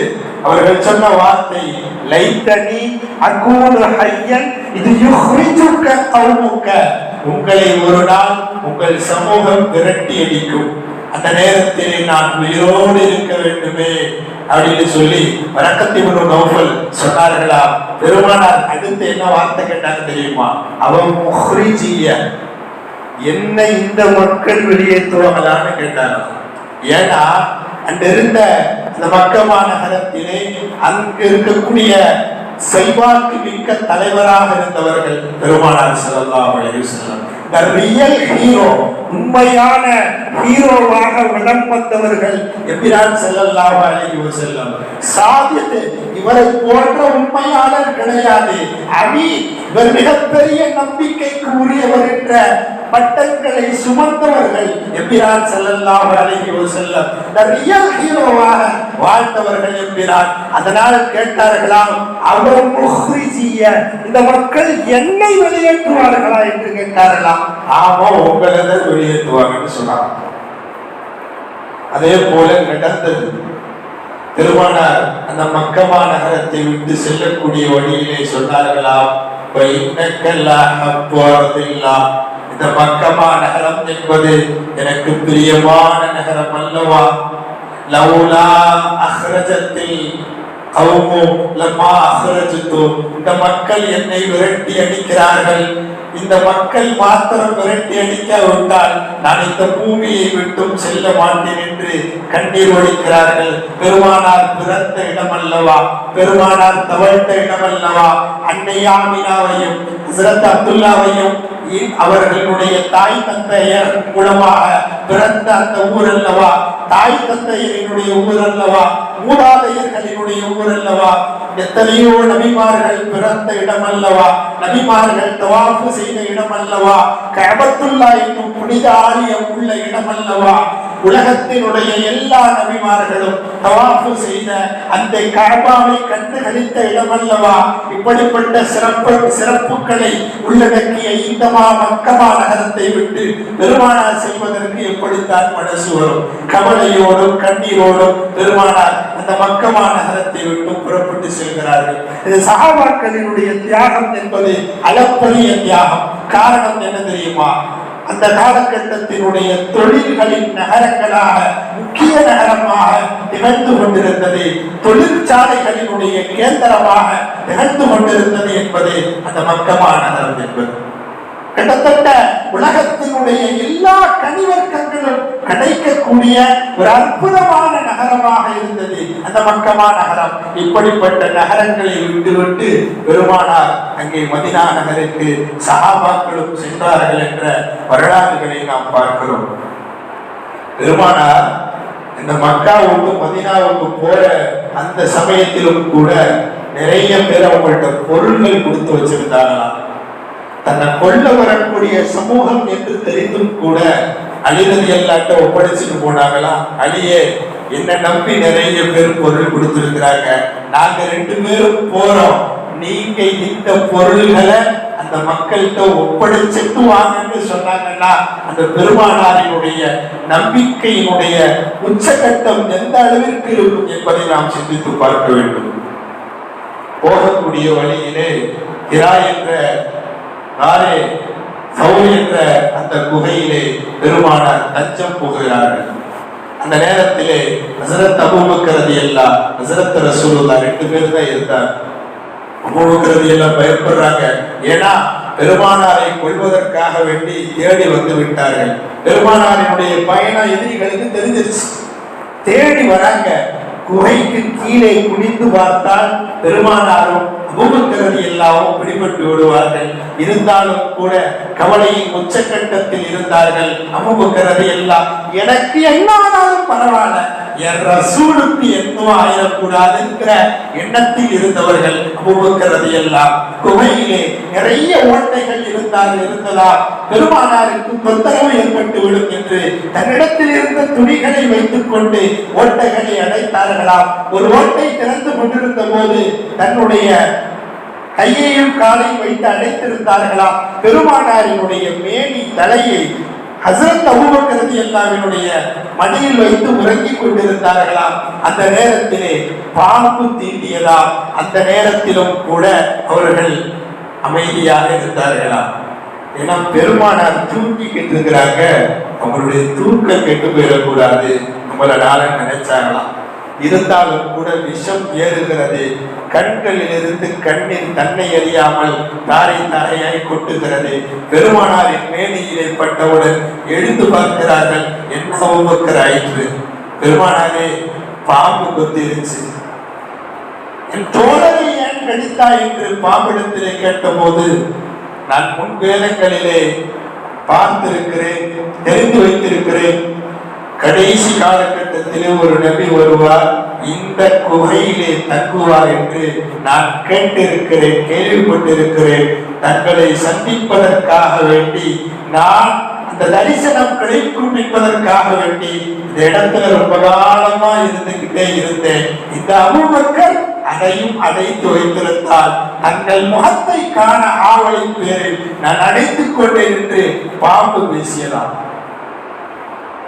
அவர்கள் சொன்ன வார்த்தை, லைத்தனி அகூனு ஹய்யன் இது யுஹ்ரிஜுக கௌமுக, உங்களை ஒரு நாள் உங்கள் சமூகம் விரட்டி அடிக்கும், அந்த நேரத்தில் நான் உயிரோடு இருக்க வேண்டுமே அப்படின்னு சொல்லி பரக்கத் இப்னு நௌஃபல் சொன்னார்களா. பெருமானார் அடுத்து என்ன வார்த்தை கேட்டாங்க தெரியுமா, அவன் முஹ்ரிஜிய, என்ன இந்த மக்கள் வெளியேற்றுவாங்களான்னு கேட்டாங்க. ஏன்னா அங்க இருந்த அந்த மக்கமா நகரத்திலே அங்கு இருக்கக்கூடிய செல்வாக்கு மிக்க தலைவராக இருந்தவர்கள் பெருமானார் ஸல்லல்லாஹு அலைஹி வஸல்லம். the real hero, உண்மையான ஹீரோவாக விளம் வந்தவர்கள் எபிரான் ஸல்லல்லாஹு அலைஹி வஸல்லம். சாதித் இவரை போன்ற உண்மையாளர் கிடையாது. அபி இவர் மிகப்பெரிய நம்பிக்கைக்கு உரியவர் என்ற பட்டங்களை சுமந்தவர்கள் எபிரான் ஸல்லல்லாஹு அலைஹி வஸல்லம். the real ஹீரோவாக வாழ்ந்தவர்கள் எபிரான். அதனால் கேட்டார்களாம், அவர் முஹ்ரிஜிய, இந்த மக்கள் என்னை வெளியேற்றுவார்களா என்று கேட்டார்களாம். ஆமா, உங்களை தான் வெளியேற்றுவாங்கன்னு சொன்னாங்க. அதே போல நடந்தது. பெருமானார் அந்த மக்கமா நகரத்தை விட்டு செல்லக்கூடிய வழியிலே சொன்னார்களாம், இந்த மக்கமா நகரம் என்பது எனக்கு பிரியமான நகரம் அல்லவா, லவுலா அஹ்ரஜத்தில் இந்த மக்கள் என்னை விரட்டி அடிக்கிறார்கள், இந்த மக்கள் மாத்திரம் விரட்டி அடிக்காவிட்டால் நான் இந்த பூமியை விட்டும் செல்ல மாட்டேன் என்று கண்ணீர் ஒழிக்கிறார்கள். பெருமானார் பிறந்த இடமல்லவா, பெருமானார் தவழ்ந்த இடமல்லவா, அன்னை ஆமினாவையும் ஹஸ்ரத் அப்துல்லாவையும் அவர்களுடைய தாய் தந்தையர் மூலமாக பிறந்த அந்த ஊர் அல்லவா, தாய் தந்தையரினுடைய ஊர் அல்லவா, மூதாதையர்களினுடைய ஊர் அல்லவா, எத்தனையோ நபிமார்கள் பிறந்த இடம் அல்லவா, நபிமார்கள் தவாஃப் செய்த இடம் அல்லவா, கஅபத்துல்லா என்னும் புனித ஆலயம் உள்ள இடம் அல்லவா, உலகத்தினுடைய எல்லா நபிமார்களும் தவாஃப் செய்த அந்த கஅபாவை கண்டு களித்த இடம் அல்லவா. இப்படிப்பட்ட சிறப்புகளை உள்ளடக்கிய இந்த மக்கமா நகரத்தை விட்டு பெருமானார் செல்வதற்கு எப்படித்தான் மனசு வரும்? கவலையோடும் கண்ணீரோடும் பெருமானார் அந்த மக்கமா நகரத்தை விட்டு புறப்பட்டு செல்கிறார்கள். இது சஹாபாக்களினுடைய தியாகம் என்பது அளப்பரிய தியாகம். காரணம் என்ன தெரியுமா? அந்த காலகட்டத்தினுடைய தொழில்களின் நகரங்களாக முக்கிய நகரமாக திகழ்ந்து கொண்டிருந்தது, தொழிற்சாலைகளினுடைய கேந்திரமாக திகழ்ந்து கொண்டிருந்தது என்பது அந்த மக்கமா நகரம் என்பது. கிட்டத்தட்ட உலகத்தினுடைய எல்லா கனிவர்க்கங்களும் கிடைக்கக்கூடிய ஒரு அற்புதமான நகரமாக இருந்தது அந்த மக்கமா நகரம். இப்படிப்பட்ட நகரங்களை விட்டுவிட்டு பெருமானார் அங்கே மதீனா நகருக்கு சஹாபாக்களும் சென்றார்கள் என்ற வரலாறுகளை நாம் பார்க்கிறோம். பெருமானார் இந்த மக்காவுக்கு மதீனாவுக்கு போற அந்த சமயத்திலும் கூட நிறைய பேர் அவங்கள்ட்ட பொருள்கள் கொடுத்து வச்சிருந்தாங்களாம். தன்னை கொள்ள வரக்கூடிய சமூகம் என்று தெரிந்தும் கூட அலி ரலியல்லாஹு ஒப்படைச்சிட்டு போனாங்களாம். அலியே, என்ன நம்பி நிறைய பேர் பொருள் கொடுத்திருக்கிறாங்க, நாங்க 2 பேரும் போறோம், நீங்க இந்த பொருள்களை அந்த மக்கள்கிட்ட ஒப்படைச்சிட்டு வாங்கன்னு சொன்னாங்கன்னா அந்த பெருமானாரினுடைய நம்பிக்கையினுடைய உச்சகட்டம் எந்த அளவிற்கு இருக்கும் என்பதை நாம் சிந்தித்து பார்க்க வேண்டும். போகக்கூடிய வழியிலே ஹிரா என்ற என்ற அந்த குகையிலே பெருமானார் தஞ்சம் புகுகிறார்கள். அந்த நேரத்திலே ஹஸரத் அபூபக்கர் ரலியல்லாஹு அன்ஹு, ஹஸரத் ரசூலுல்லாஹ் 2 பேர் தான் இருந்தார். அபூபக்கர் ரலியல்லாஹு பயப்படுறாங்க. ஏன்னா பெருமானாரை கொல்வதற்காக வேண்டி தேடி வந்து விட்டார்கள். பெருமானாரினுடைய பயணம் எதிரிகளுக்கு தெரிஞ்சிருச்சு. தேடி வராங்க. குகைக்கு கீழே குனிந்து பார்த்தால் பெருமானாரும் அபூபக்கர் எல்லாவும் பிடிபட்டு விடுவார்கள். இருந்தாலும் கூட கவலையின் உச்சக்கட்டத்தில் இருந்தார்கள். அபூபக்கர் எல்லாம் எனக்கு என்ன ஆனாலும் பரவாயில்ல, என் ரசூலுக்கு எதுவும் ஆயிடக்கூடாதுங்கிற எண்ணத்தில் இருந்தவர்கள். அபூபக்கர் எல்லாம் குகையிலே நிறைய ஓட்டைகள் இருந்ததா பெருமானாருக்கு தொந்தரவு ஏற்பட்டு விடும் என்று தன்னிடத்தில் இருந்த துணிகளை வைத்துக் கொண்டு ஓட்டைகளை அடைத்தார்களாம். ஒரு ஓட்டை திறந்து கொண்டிருந்த போது தன்னுடைய கையையும் காலையும் வைத்து அடைத்திருந்தார்களாம். பெருமானாரினுடைய மேனி தலையை ஹஸரத் அபூபக்கர் ரலியல்லாஹுவினுடைய மடியில் வைத்து உறங்கிக் கொண்டிருந்தார்களாம். அந்த நேரத்திலே பாம்பு தீண்டியதாம். அந்த நேரத்திலும் கூட அவர்கள் அமைதியாக இருந்தார்களாம். ஏன்னா பெருமானார் தூங்கிக்கிட்டு இருக்கிறாங்க, அவங்களுடைய தூக்கம் கெட்டு போயிடக்கூடாது நம்மளால நினைச்சாங்களாம். இருந்தாலும் கூட விஷம் ஏறுகிறது. கண்களிலிருந்து கண்ணீர் தன்னை அறியாமல் தாரை தாரையாய் கொட்டுகிறது. பெருமானாரின் மேனியிலே பட்டவுடன் எழுந்து பார்க்கிறார்கள். என்ன அபூபக்கர் ஆயிற்று? பெருமானாரே, பாம்பு கொத்திருச்சு. என் தோழரை ஏன் கடித்தா என்று பாம்பிடத்திலே கேட்டபோது, நான் முன் வேதங்களிலே பார்த்திருக்கிறேன், தெரிந்து வைத்திருக்கிறேன், கடைசி காலகட்டத்திலே ஒரு நபி வருவார், இந்த குகையிலே தங்குவார் என்று நான் கேட்டிருக்கிறேன், கேள்விப்பட்டிருக்கிறேன். தங்களை சந்திப்பதற்காக வேண்டி நான் அந்த தரிசனம் கிடைக்கும் என்பதற்காக வேண்டி இந்த இடத்துல ரொம்ப காலமா இருந்துகிட்டே இருந்தேன். இந்த அபூபக்கர் அதையும் அடைத்து வைத்திருந்தால் தங்கள் முகத்தை காண ஆவலின் பேரில் நான் அடைத்துக் கொண்டேன் என்று பாம்பு பேசியலாம்.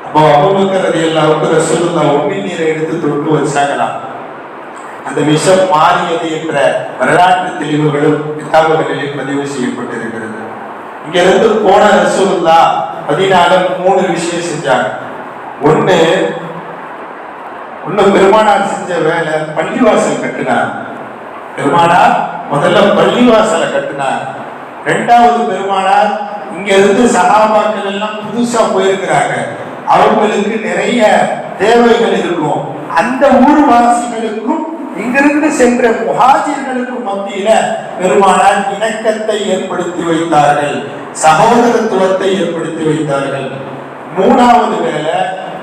அப்போ அபூபக்கர் ரலியல்லாஹு ரசூலுல்லாஹ் உமிழ்நீரை எடுத்து தொட்டு வச்சாங்களாம். அந்த விஷம் மாறியது என்ற வரலாற்று தெளிவுகளும் கிதாபுகளிலே பதிவு செய்யப்பட்டிருக்கிறது. இங்க இருந்து போன ரசூலுல்லாஹ் மதீனால 3 விஷயம் செஞ்சாங்க. ஒண்ணு பெருமானார் செஞ்ச வேலை, பள்ளிவாசல் கட்டினார். பெருமானார் முதல்ல பள்ளிவாசலை கட்டினார். 2வது பெருமானார் இங்க இருந்து சஹாபாக்கள் எல்லாம் புதுசா போயிருக்கிறாங்க, அவங்களுக்கு நிறைய தேவைகள் இருக்கும். அந்த ஊர்வாசிகளுக்கும் இங்கிருந்து சென்ற முஹாஜிர்களுக்கும் மத்தியில பெருமானார் இணக்கத்தை ஏற்படுத்தி வைத்தார்கள், சகோதரத்துவத்தை ஏற்படுத்தி வைத்தார்கள். 3வது வேலை,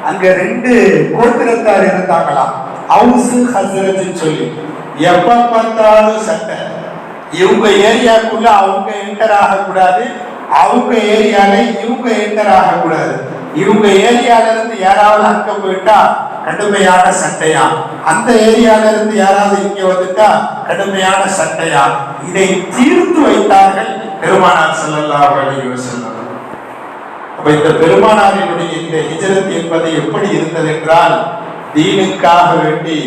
அங்க 2 கோத்திரத்தார் இருந்தாங்களாம், அவுஸ் ஹஸ்ரஜ் சொல்லி. எப்ப பார்த்தாலும் சண்டை. இவங்க ஏரியாக்குள்ள அவங்க என்டர் ஆகக்கூடாது, அவங்க ஏரியால இவங்க என்டர் ஆகக்கூடாது. இவங்க ஏரியால இருந்து யாராவது அங்க போயிட்டா கடுமையான சண்டையா, அந்த ஏரியால இருந்து யாராவது இங்க வந்துட்டா கடுமையான சண்டையா. இதை தீர்த்து வைத்தார்கள் பெருமானார் ஸல்லல்லாஹு அலைஹி வஸல்லம். அப்ப இந்த பெருமானாரினுடைய இந்த ஹிஜ்ரத் என்பது எப்படி இருந்தது என்றால், தீனுக்காக வேண்டி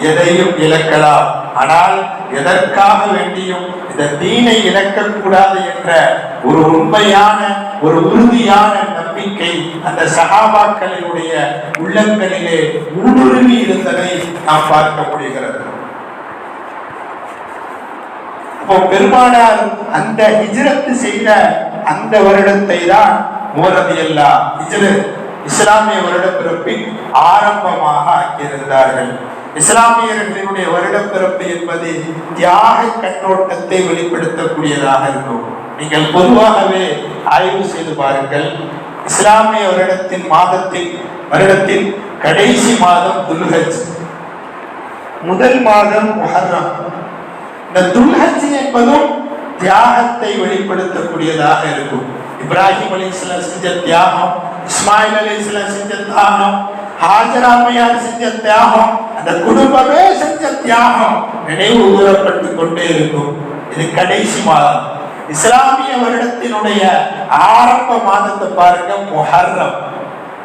எதையும் இழக்கலாம், ஆனால் எதற்காக வேண்டியும் இந்த தீனை இழக்கக்கூடாது என்ற ஒரு உண்மையான ஒரு உறுதியான நம்பிக்கை அந்த சஹாபாக்களினுடைய உள்ளங்களிலே ஊடுருவி இருந்ததை நாம் பார்க்க முடிகிறது. அப்போ பெருமானார் அந்த ஹிஜ்ரத் செய்த அந்த வருடத்தை தான் இஸ்லாமிய வருட பிறப்பின் ஆரம்பமாக ஆக்கியிருந்தார்கள். இஸ்லாமியர்களினுடைய வருட பிறப்பு என்பது தியாக கண்ணோட்டத்தை வெளிப்படுத்தக்கூடியதாக இருக்கும். நீங்கள் பொதுவாகவே ஆய்வு செய்து பாருங்கள். இஸ்லாமிய வருடத்தின் கடைசி மாதம் துல்ஹஜ், முதல் மாதம் முஹர்ரம். இந்த துல்ஹஜ் என்பதும் தியாகத்தை வெளிப்படுத்தக்கூடியதாக இருக்கும். இப்ராஹிம் அலைஹிஸ்ஸலாம் செஞ்ச தியாகம், இஸ்மாயில் அலைஹிஸ்ஸலாம் செஞ்ச தியாகம், ஹாஜரா அம்மையார் செஞ்ச தியாகம், அந்த குடும்பமே செஞ்ச தியாகம் நினைவு கூறப்பட்டு கொண்டே இருக்கும். இது கடைசி மாதம். இஸ்லாமிய வருடத்தினுடைய ஆரம்ப மாதத்தை பாருங்க, முஹர்ரம்.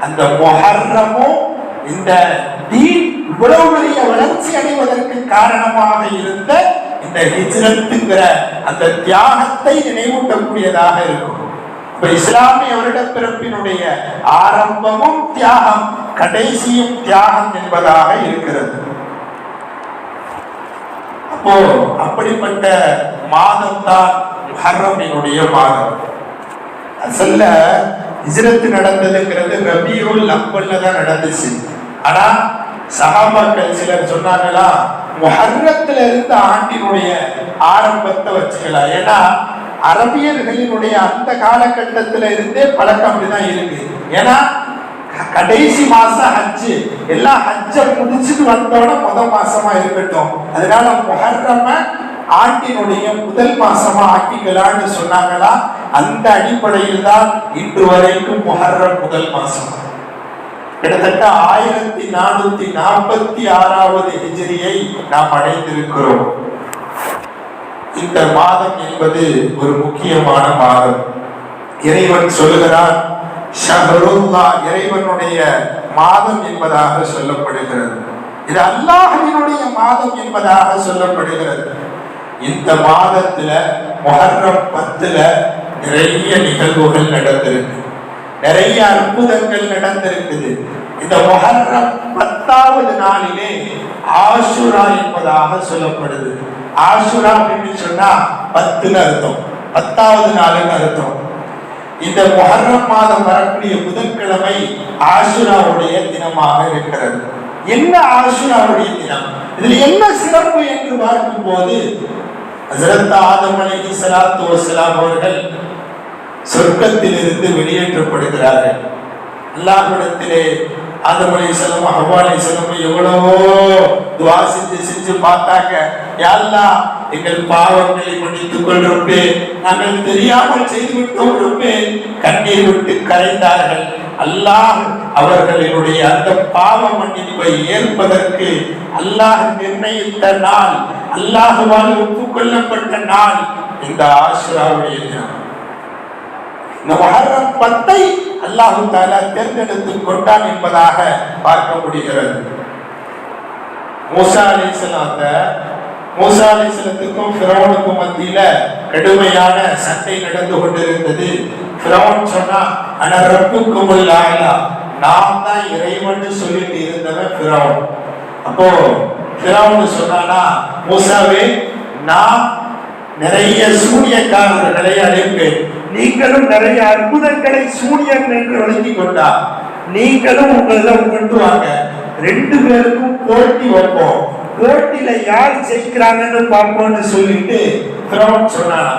அந்த முஹர்ரமும் இந்த தீன் இவ்வளவு பெரிய வளர்ச்சி அடைவதற்கு காரணமாக இருந்த இந்த ஹிஜ்ரத்துங்கிற அந்த தியாகத்தை நினைவூட்டக்கூடியதாக இருக்கும். இப்ப இஸ்லாமிய வருட பிறப்பினுடைய ஆரம்பமும் தியாகம், கடைசியும் தியாகம் என்பதாக இருக்கிறது. அப்போ அப்படிப்பட்ட மாதம் தான் முஹர்ரமினுடைய மாதம். அசல்ல ஹிஜ்ரத் நடந்ததுங்கிறது ரபியுல் அவ்வல்ல தான் நடந்துச்சு. ஆனா சஹாபாக்கள் சிலர் சொன்னாங்களா, முஹர்ரத்துல இருந்து ஆண்டினுடைய ஆரம்பத்தை வச்சுக்கலாம். ஏன்னா அரபியர்களினுடைய அந்த காலகட்டத்தில இருந்தே பழக்கம் அப்படிதான் இருக்கு. ஏன்னா கடைசி மாசம் ஹஜ்ஜு, எல்லாம் ஹஜ்ஜ முடிச்சுட்டு வந்தோட முதல் மாசமா இருக்கட்டும், அதனால முஹர்ரம ஆண்டினுடைய முதல் மாசமா ஆக்கிக்கலான்னு சொன்னாங்களா. அந்த அடிப்படையில் தான் இன்று வரைக்கும் முஹர்ரம் முதல் மாசம். கிட்டத்தட்ட 1446வது ஹிஜ்ரியை நாம் அடைந்திருக்கிறோம். இந்த மாதம் என்பது ஒரு முக்கியமான மாதம். இறைவன் சொல்லுகிறான், ஷஹருல்லா, இறைவனுடைய மாதம் என்பதாக சொல்லப்படுகிறது. இது அல்லாஹ்வினுடைய மாதம் என்பதாக சொல்லப்படுகிறது. இந்த மாதத்துல முஹர்ரம் 10ல நிறைய நிகழ்வுகள் நடந்திருக்கு, நிறைய அற்புதங்கள் நடந்திருக்குது. இந்த முஹர்ரம் 10வது நாளிலே ஆஷுரா என்பதாக சொல்லப்படுது. ஆஷுரா அப்படின்னு சொன்னா 10ன்னு அர்த்தம், 10வது நாள்னு அர்த்தம். இந்த முஹர்ரம் மாதம் வரக்கூடிய புதன்கிழமை ஆஷுராவுடைய தினமாக இருக்கிறது. என்ன ஆஷுராவுடைய தினம், இதுல என்ன சிறப்பு என்று பார்க்கும் போது, ஹஜ்ரத் ஆதம் அலைஹிஸ்ஸலாத்து வஸ்ஸலாம் அவர்கள் சொர்க்கத்தில் இருந்து வெளியேற்றப்படுகிறார்கள். அல்லாஹ்விடத்திலே ஆதம் அலைஹிஸ்ஸலாம் ஹவ்வா அலைஹிஸ்ஸலாம் எவ்வளவோ துஆ செஞ்சு பார்த்தாங்க. யா அல்லாஹ், எங்கள் பாவங்களை மன்னித்துக் கொள் ரப்பே, நாங்கள் தெரியாமல் செய்து விட்டோம் ரப்பே, கண்ணீர் விட்டு கரைந்தார்கள். அல்லாஹ் அவர்களினுடைய அந்த பாவ மன்னிப்பை ஏற்பதற்கு அல்லாஹ் நிர்ணயித்த நாள், அல்லாஹ்வால் ஒப்புக்கொள்ளப்பட்ட நாள் இந்த ஆஷுராவுடைய தினம். இந்த முஹர்ரம் 10ஐ அல்லாஹ் தஆலா தேர்ந்தெடுத்துக் கொண்டான் என்பதாக பார்க்க முடிகிறது. மூசா அலைஹிஸ்ஸலாத்துக்கும் ஃபிரௌனுக்கும் மத்தியில கடுமையான சண்டை நடந்து கொண்டிருந்தது. ஃபிரௌன் சொன்னா, அன ரப்புக்குமுல் ஆலா, நான் தான் இறைவன் சொல்லிட்டு இருந்தவன் ஃபிரௌன். அப்போ ஃபிரௌன் சொன்னானா, மூசாவே, நான் நிறைய சூனியக்காரர்களை அழைப்பேன், நீங்களும் நிறைய அற்புதங்களை சூனியன் என்று வழங்கிக் கொண்டார், நீங்களும் உங்களை கொண்டு வாங்க, 2 பேருக்கும் போட்டி வைப்போம், போட்டியில யார் ஜெயிக்கிறாங்கன்னு பார்ப்போம்னு சொல்லிட்டு ஃபிரௌன் சொன்னானா.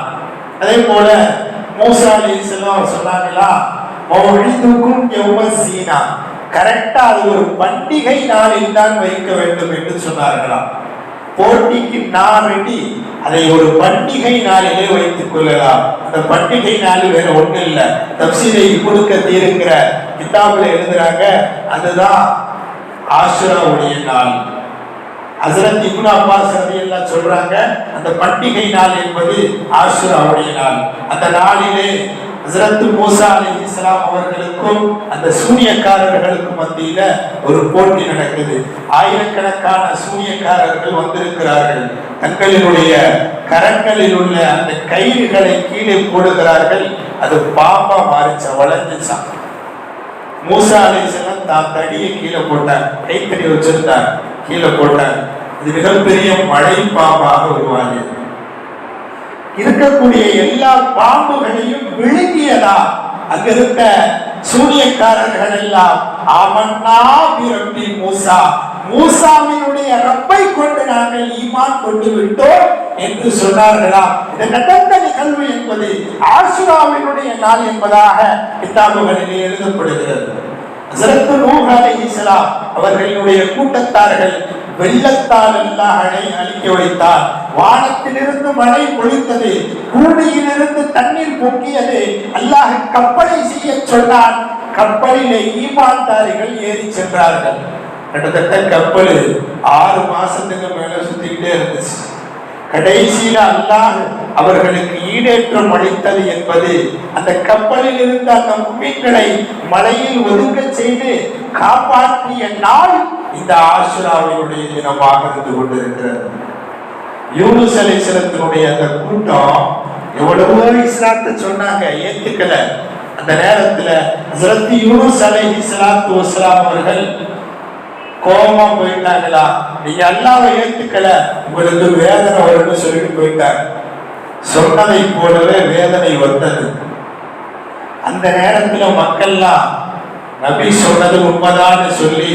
அதே போல மூசா அலைஹிஸ்ஸலாம் சொன்னாங்களா, மௌஇதுக்கும் யௌம ஸீனா, கரெக்டா அது ஒரு பண்டிகை நாளில் தான் வைக்க வேண்டும் என்று சொன்னார்களாம். போட்டிக்கு நான் ரெடி, அதை ஒரு பண்டிகை நாளிலே வைத்துக் கொள்ளலாம். அந்த பண்டிகை நாள் வேற ஒண்ணு இல்ல, தப்சீரை இப்னு கதீர் இருக்கிற கிதாபுல எழுதுறாங்க, அதுதான் ஆஷுராவுடைய நாள். ஹஜ்ரத் இப்னு அப்பாஸ் ரலியல்லாஹு சொல்றாங்க, அந்த பண்டிகை நாள் என்பது ஆஷுராவுடைய நாள். அந்த நாளிலே ஹஜ்ரத் மூசா அலைஹிஸ்ஸலாம் அவர்களுக்கும் அந்த சூனியக்காரர்களுக்கும் மத்தியில ஒரு போட்டி நடக்குது. ஆயிரக்கணக்கான சூனியக்காரர்கள் வந்திருக்கிறார்கள். தங்களினுடைய கரங்களில் உள்ள அந்த கயிறுகளை கீழே போடுகிறார்கள். அது பாம்பா மாறிச்ச, வளைஞ்சிச்சான். மூசா அலைஹிஸ்ஸலாம் தான் தடியை கீழே போட்டார், கைத்தடி வச்சிருந்தார், கீழே போட்டார். இது மிகப்பெரிய மழை பாம்பாக உருவாகியது. இருக்கக்கூடிய எல்லா பாம்புகளையும் விழுங்கியதா அங்கிருந்த சூனியக்காரர்கள் எல்லாம் ஆமன்னா பிரப்பி மூசா, மூசாவினுடைய ரப்பை கொண்டு நாங்கள் ஈமான் கொண்டு விட்டோம் என்று சொன்னார்களாம். இந்த நடந்த நிகழ்வு என்பது ஆஷுராவினுடைய நாள் என்பதாக கிதாபுகளிலே எழுதப்படுகிறது. ஹஜ்ரத் நூஹ் அலைஹிஸ்ஸலாம் அவர்களுடைய கூட்டத்தார்கள் வெள்ளத்தால் எல்லாம் அழிக்க வைத்தார். வானத்திலிருந்து மழை பொழிந்தது, பூமியிலிருந்து தண்ணீர் பொங்கியது. அல்லாஹ் கப்பலை செய்ய சொன்னான். கப்பலிலே ஈமான்தாரிகள் ஏறி சென்றார்கள். கிட்டத்தட்ட கப்பல் 6 மாசத்துக்கு மேல சுத்திக்கிட்டே இருந்துச்சு. கடைசியில அல்லாஹ் அவர்களுக்கு ஈடேற்றம் அளித்தது என்பது அந்த கப்பலில் இருந்த அந்த முஃமின்களை மலையில் ஒதுங்க செய்து காப்பாற்றிய நாள் இந்த ஆஷுராவுடைய தினமாக இருந்து கொண்டிருக்கிறது. யூனுஸ் அலைஹிஸ்ஸலாத்தினுடைய அந்த கூட்டம் எவ்வளவோ இஸ்லாத்தை சொன்னாங்க, ஏத்துக்கல. அந்த நேரத்துல ஹஜ்ரத் யூனுஸ் அலைஹிஸ்ஸலாத்து வஸ்ஸலாம் அவர்கள் கோபமா போயிட்டாங்களா, நீங்க அல்லாஹ்வை ஏத்துக்கல, உங்களுக்கு வேதனை வரும்னு சொல்லிட்டு போயிட்டாங்க. சொன்னதை போலவே வேதனை வந்தது. அந்த நேரத்துல மக்கள்லாம் நபி சொன்னது உண்மைதான்னு சொல்லி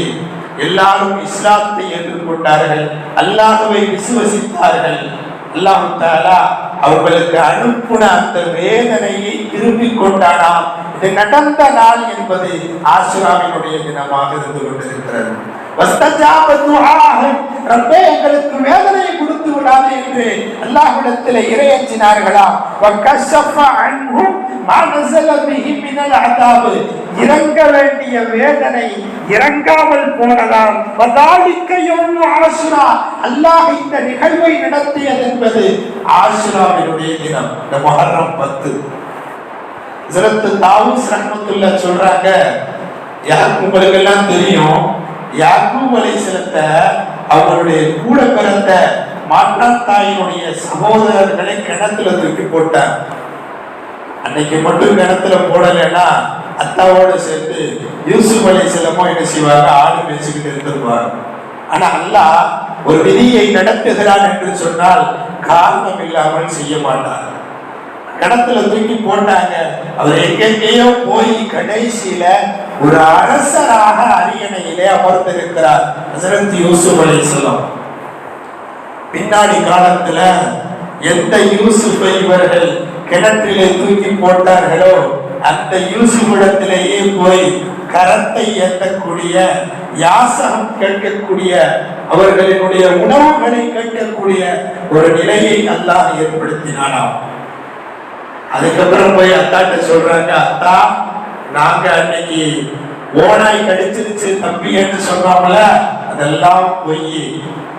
எல்லாரும் இஸ்லாத்தை ஏற்றுக்கொண்டார்கள், அல்லாஹ்வை விசுவசித்தார்கள். அல்லாஹ் தஆலா அவர்களுக்கு அனுப்புன அந்த வேதனையை திருப்பிக் கொண்டானாம். இது நடந்த நாள் என்பது ஆஷுராவினுடைய தினமாக இருந்து கொண்டிருக்கிறது. ரப்பே எங்களுக்கு வேதனையை கொடுத்து விடாது என்று அல்லாஹ்விடத்தில் இறையஞ்சினார்களாம். இறங்க வேண்டிய வேதனை இறங்காமல் போனதாம். அல்லாஹ் இந்த நிகழ்வை நடத்தியது என்பது ஆஷுராவினுடைய தினம், இந்த முஹர்ரம் 10. ஹஜ்ரத் தாவூஸ் ரஹ்மத்துல்லாஹ் சொல்றாங்க, உங்களுக்கு எல்லாம் தெரியும், யாக்கூப் அலைஹிஸ்ஸலாத்தை அவங்களுடைய கூட பிறந்த மாற்றாத்தாயினுடைய சகோதரர்களை கிணத்துல தூக்கி போட்டார். அன்னைக்கு மட்டும் கிணத்துல போடலைன்னா அத்தாவோட சேர்த்து யூசுப் அலைஹிஸ்ஸலாமும் என்ன செய்வாங்க, ஆடு பேசிக்கிட்டு இருந்திருப்பாங்க. ஆனா அல்லாஹ் ஒரு விதியை நடத்துகிறான் என்று சொன்னால் காரணம் இல்லாமல் செய்ய மாட்டார். கடத்துல தூக்கி போட்டாங்க. அவர் எங்கெங்கேயோ போய் கடைசியில ஒரு அரசராக அரியணையிலே அமர்ந்திருக்கிறார் ஹஜ்ரத் யூசுப் அலைஹிஸ்ஸலாம். பின்னாடி காலத்துல எந்த யூசுஃபை இவர்கள் கிணற்றிலே தூக்கி போட்டார்களோ அந்த யூசுஃபிடத்திலேயே போய் கரத்தை எட்டக்கூடிய, யாசகம் கேட்கக்கூடிய, அவர்களினுடைய உணவுகளை கேட்கக்கூடிய ஒரு நிலையை அல்லாஹ் ஏற்படுத்தினானாம். அதுக்கப்புறம் போய் அத்தாட்ட சொல்றாங்க, அத்தா நாங்க அன்னைக்கு ஓனாய் கடிச்சிருச்சு தம்பி என்று சொன்னோம்ல, அதெல்லாம் போய்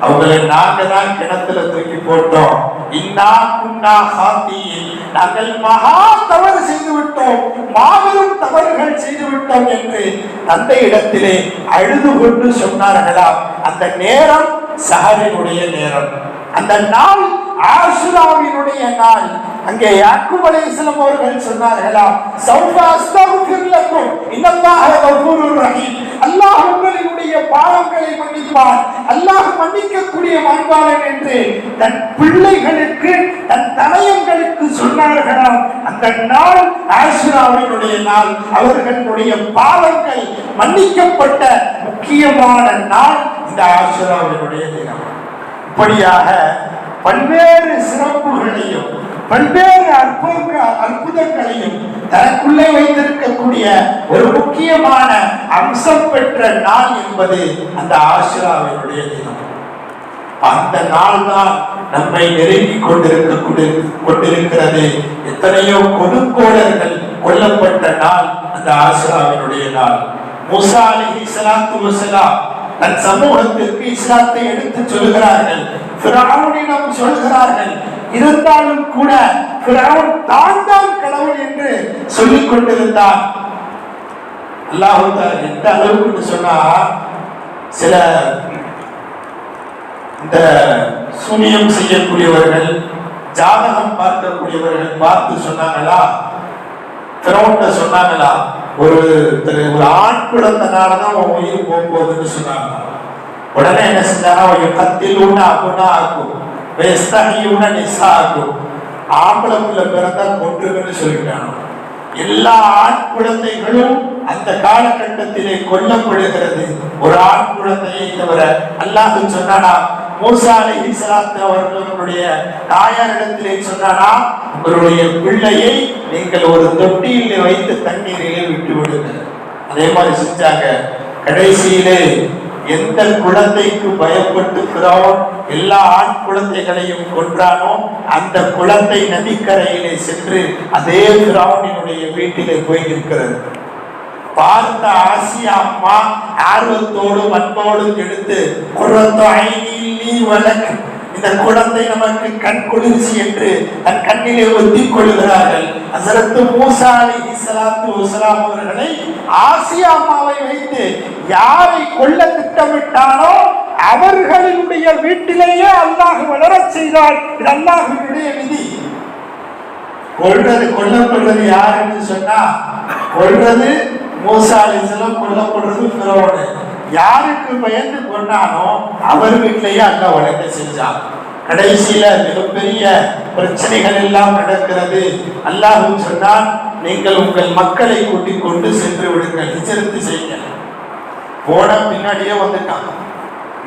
அவங்களை நாங்க தான் கிணத்துல தூக்கி போட்டோம். நாங்கள் மகா தவறு செய்து விட்டோம், மாபெரும் தவறுகள் செய்து விட்டோம் என்று தந்தை இடத்திலே அழுது கொண்டு சொன்னார்களாம். அந்த நேரம் சஹரினுடைய நேரம், அந்த நாள் ஆஷுராவினுடைய நாள். அங்கே யாக்கூப் அலைஹிஸ்ஸலாம் அவர்கள் சொன்னார்களாம், சௌஃப அஸ்தக்ஃபிர் லக்கும் இன்னல்லாஹ கஃபூருர் ரஹீம். அல்லாஹ் உங்களுடைய பாவங்களை மன்னிப்பான், அல்லாஹ் மன்னிக்கக்கூடிய மாண்பாளன் என்று தன் பிள்ளைகளுக்கு, தன் தனையங்களுக்கு சொன்னார்களாம். அந்த நாள் ஆஷுராவினுடைய நாள், அவர்களுடைய பாவங்கள் மன்னிக்கப்பட்ட முக்கியமான நாள் இந்த ஆஷுராவினுடைய தினம். இப்படியாக பல்வேறு சிறப்புகளையும் பல்வேறு அற்புதங்களையும் தனக்குள்ளே வைத்திருக்கக்கூடிய ஒரு முக்கியமான அம்சம் பெற்ற நாள் என்பது அந்த ஆஷுராவினுடைய தினம். அந்த நாள் தான் நம்மை நெருங்கி கொண்டிருக்கிறது. எத்தனையோ கொடுங்கோலர்கள் கொல்லப்பட்ட நாள் அந்த ஆஷுராவினுடைய நாள். மூசா அலைஹிஸ்ஸலாத்து வஸலாம் தன் சமூகத்திற்கு இஸ்லாத்தை எடுத்து சொல்கிறார்கள், ஃபிரௌனிடம் சொல்கிறார்கள். இருந்தாலும் கூட ஃபிரௌன் தான் கடவுள் என்று சொல்லிக் கொண்டிருந்தான். அல்லாஹ் எந்த அளவுக்கு சொன்னா, சில இந்த சூனியம் செய்யக்கூடியவர்கள், ஜாதகம் பார்க்கக்கூடியவர்கள் பார்த்து சொன்னாங்களா, ஃபிரௌன்ட்ட சொன்னாங்களா, ஒரு ஆண் குழந்தைனாலதான் உன் உயிர் போகுதுன்னு சொன்னாங்க. உடனே என்ன செஞ்சாங்க, கத்திலூன அகுனா ஆக்கும், வேஸ்தகியூன நிசா ஆக்கும், ஆம்பளை புள்ள பிறந்தா கொன்றுன்னு சொல்லிட்டாங்க. எல்லா ஆண் குழந்தைகளும் அந்த காலகட்டத்திலே கொல்லப்படுகிறது, ஒரு ஆண் குழந்தையை தவிர. அல்லாஹ் சொன்னானா, மூசா அலைஹிஸ்ஸலாத்து அவர்களுடைய தாயாரிடத்திலே சொன்னானா, உங்களுடைய பிள்ளையை நீங்கள் ஒரு தொட்டியிலே வைத்து தண்ணீரிலே விட்டு விடுங்க. அதே மாதிரி செஞ்சாங்க. கடைசியிலே எந்த குழந்தைக்கு பயப்பட்டு ஃபிரௌன் எல்லா ஆண் குழந்தைகளையும் கொன்றானோ அந்த குழந்தை நதிக்கரையிலே சென்று அதே ஃபிரௌனினுடைய வீட்டிலே போய் நிற்கிறது. பார்த்த ஆசியா அம்மா ஆர்வத்தோடும் அன்போடும் எடுத்து, குர்ரத்து ஐனி வலக், இந்த குழந்தை நமக்கு கண் குளிர்ச்சி என்று தன் கண்ணிலே ஒத்திக் கொள்கிறார்கள். ஹஜ்ரத் மூசா அலைஹிஸ்ஸலாத்து வஸலாம் அவர்களை ஆசியா அம்மாவை வைத்து யாரை கொல்ல திட்டமிட்டானோ அவர்களுடைய வீட்டிலேயே அல்லாஹ் வளரச் செய்தார். இது அல்லாஹ்வுடைய விதி. கொல்லப்படுறது யாருன்னு சொன்னா, கொல்றது மூசா அலைஹிஸ்ஸலாம், கொல்லப்படுறது ஃபிரௌன். யாருக்கு பயந்து கொண்டானோ அவர் வீட்டிலேயே அல்லாஹ் வளர்க்க செஞ்சான். கடைசியில மிகப்பெரிய பிரச்சனைகள் எல்லாம் நடக்கிறது. அல்லாஹ் சொன்னான், நீங்கள் உங்கள் மக்களை கூட்டிக் கொண்டு சென்று விடுங்கள், ஹிஜ்ரத் செய்யுங்கள். போன பின்னாடியே வந்துட்டான்.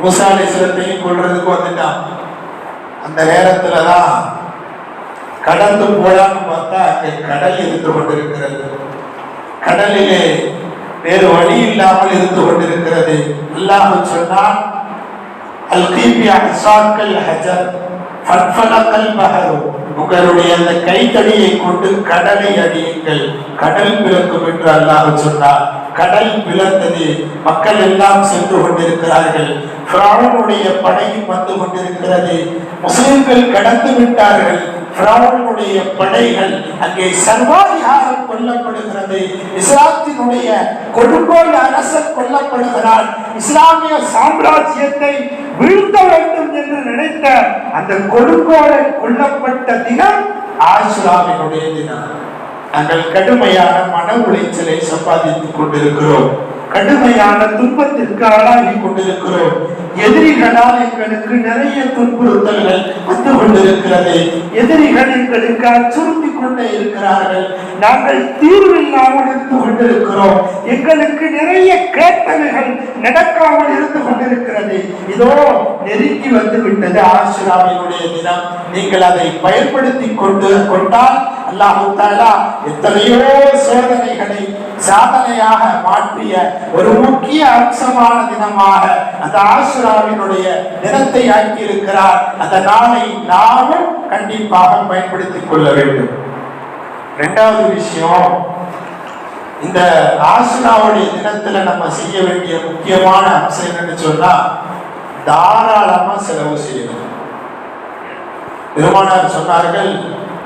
மூசா அலைஹிஸ்ஸலாத்தையும் கொல்றதுக்கு வந்துட்டான். அந்த நேரத்துலதான் கடந்து போலான்னு பார்த்தா அங்கே கடல் இருந்து கொண்டிருக்கிறது. கடலிலே வேறு வழி இல்லாமல் இருந்து கொண்டிருக்கிறது. அல்லாஹ் சொன்னான், உங்களுடைய அந்த கைத்தடியை கொண்டு கடலை அடியுங்கள், கடல் பிளக்கும் என்று அல்லாஹ் சொன்னார். கடல் பிளந்தது. மக்கள் எல்லாம் சென்று கொண்டிருக்கிறார்கள். ஃபிரௌனுடைய படையும் வந்து கொண்டிருக்கிறது. முஸ்லிம்கள் கடந்து விட்டார்கள். ஃபிரௌனுடைய படைகள் அங்கே சர்வாதிகாரம் கொல்லப்படுகிறது. இஸ்லாத்தினுடைய கொடுங்கோல் அரசர் கொல்லப்படுகிறார். இஸ்லாமிய சாம்ராஜ்யத்தை வீழ்த்த வேண்டும் என்று நினைத்த அந்த கொடுங்கோலை கொல்லப்பட்ட தினம் ஆஷுராவினுடைய தினம். நாங்கள் கடுமையான மன உளைச்சலை சம்பாதித்துக் கொண்டிருக்கிறோம். கடுமையான துன்பத்திற்கு ஆளாகி கொண்டிருக்கிறோம். எதிரிகளால் எங்களுக்கு நிறைய துன்புறுத்தல்கள் வந்து கொண்டிருக்கிறது. எதிரிகள் எங்களுக்கு அச்சுறுத்தி கொண்டே இருக்கிறார்கள். நாங்கள் தீர்வில்லாமல் இருந்து கொண்டிருக்கிறோம். எங்களுக்கு நிறைய கேட்டவைகள் நடக்காமல் இருந்து கொண்டிருக்கிறது. இதோ நெருங்கி வந்து விட்டது ஆஷுராவினுடைய தினம். நீங்கள் அதை பயன்படுத்தி கொண்டால் அல்லாஹ் தஆலா எத்தனையோ சோதனைகளை சாதனையாக மாற்றிய ஒரு முக்கிய அம்சமான தினமாக அந்த ஆஷுராவினுடைய தினத்தை ஆக்கி இருக்கிறார். அந்த நாளை நாமும் கண்டிப்பாக பயன்படுத்திக் கொள்ள வேண்டும். இரண்டாவது விஷயம், இந்த ஆஷுராவுடைய தினத்துல நம்ம செய்ய வேண்டிய முக்கியமான அம்சம் என்னன்னு சொன்னா, தாராளமா செலவு செய்யணும். பெருமானார் சொன்னார்கள்,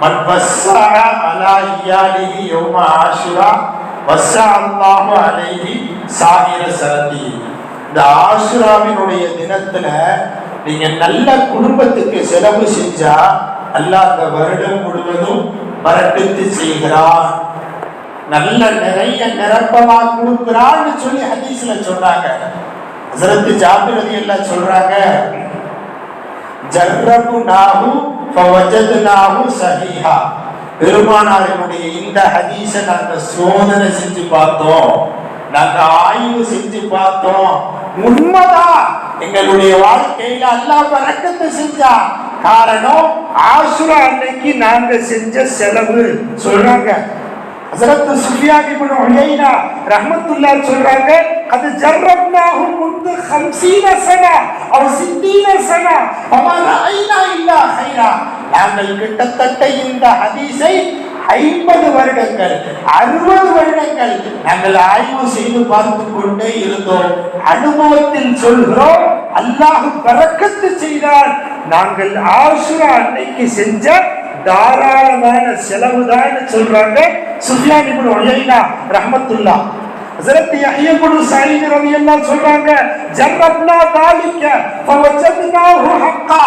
மன் வஸ்ஸா அலா இயாலிஹி யௌம ஆஷுரா வஸ்ஸா அல்லாஹு அலைஹி சாகிர சரதி. இந்த ஆஷுராவினுடைய தினத்துல நீங்க நல்ல குடும்பத்துக்கு செலவு செஞ்சா அல்லாஹ் அந்த வருடம் முழுவதும் பரக்கத்து செய்கிறான், நல்ல நிறைய நிரப்பமா கொடுக்கிறான்னு சொல்லி ஹதீஸ்ல சொல்றாங்க. ஹஸரத் ஜாபிர் ரலியல்லாஹு சொல்றாங்க, ஜர்ரபுனாஹு ஃபவஜத்னாஹு ஸஹீஹா. பெருமானாரினுடைய இந்த ஹதீஸை நாங்க சோதனை செஞ்சு பார்த்தோம், நாங்க ஆய்வு செஞ்சு பார்த்தோம். உண்மைதான், எங்களுடைய வாழ்க்கையில அல்லாஹ் பரக்கத்து செஞ்சா. காரணம் ஆஷுரா அன்னைக்கு நாங்க செஞ்ச செலவு சொல்றாங்க. ஹஸரத் சுஃபியான் இப்னு உயைனா ரஹ்மத்துல்லாஹ் சொல்றாங்க, அது ஜர்ரப்னாஹு முந்து 50 சனா அவ 60 சனா ஃபமா ரஅய்னா இல்லா கைரா. நாங்கள் கிட்டத்தட்ட இந்த ஹதீஸை 50 வருடங்கள் 60 வருடங்கள் நாங்கள் ஆய்வு செய்து பார்த்து கொண்டே இருந்தோம். அனுபவத்தில் சொல்கிறோம், அல்லாஹ் பரக்கத்து செய்தார். நாங்கள் ஆஷுரா அன்னைக்கு செஞ்ச தாராளமான செலவுதான் சொல்றாங்க சுஃபியான் இப்னு உயைனா ரஹ்மத்துல்லாஹ். ஹஸரத் யஹ்யா இப்னு ஸஈத் ரலியல்லாஹு சொல்றாங்க, ஜர்ரப்னா தாலிக ஃபவஜத்னாஹு ஹக்கா.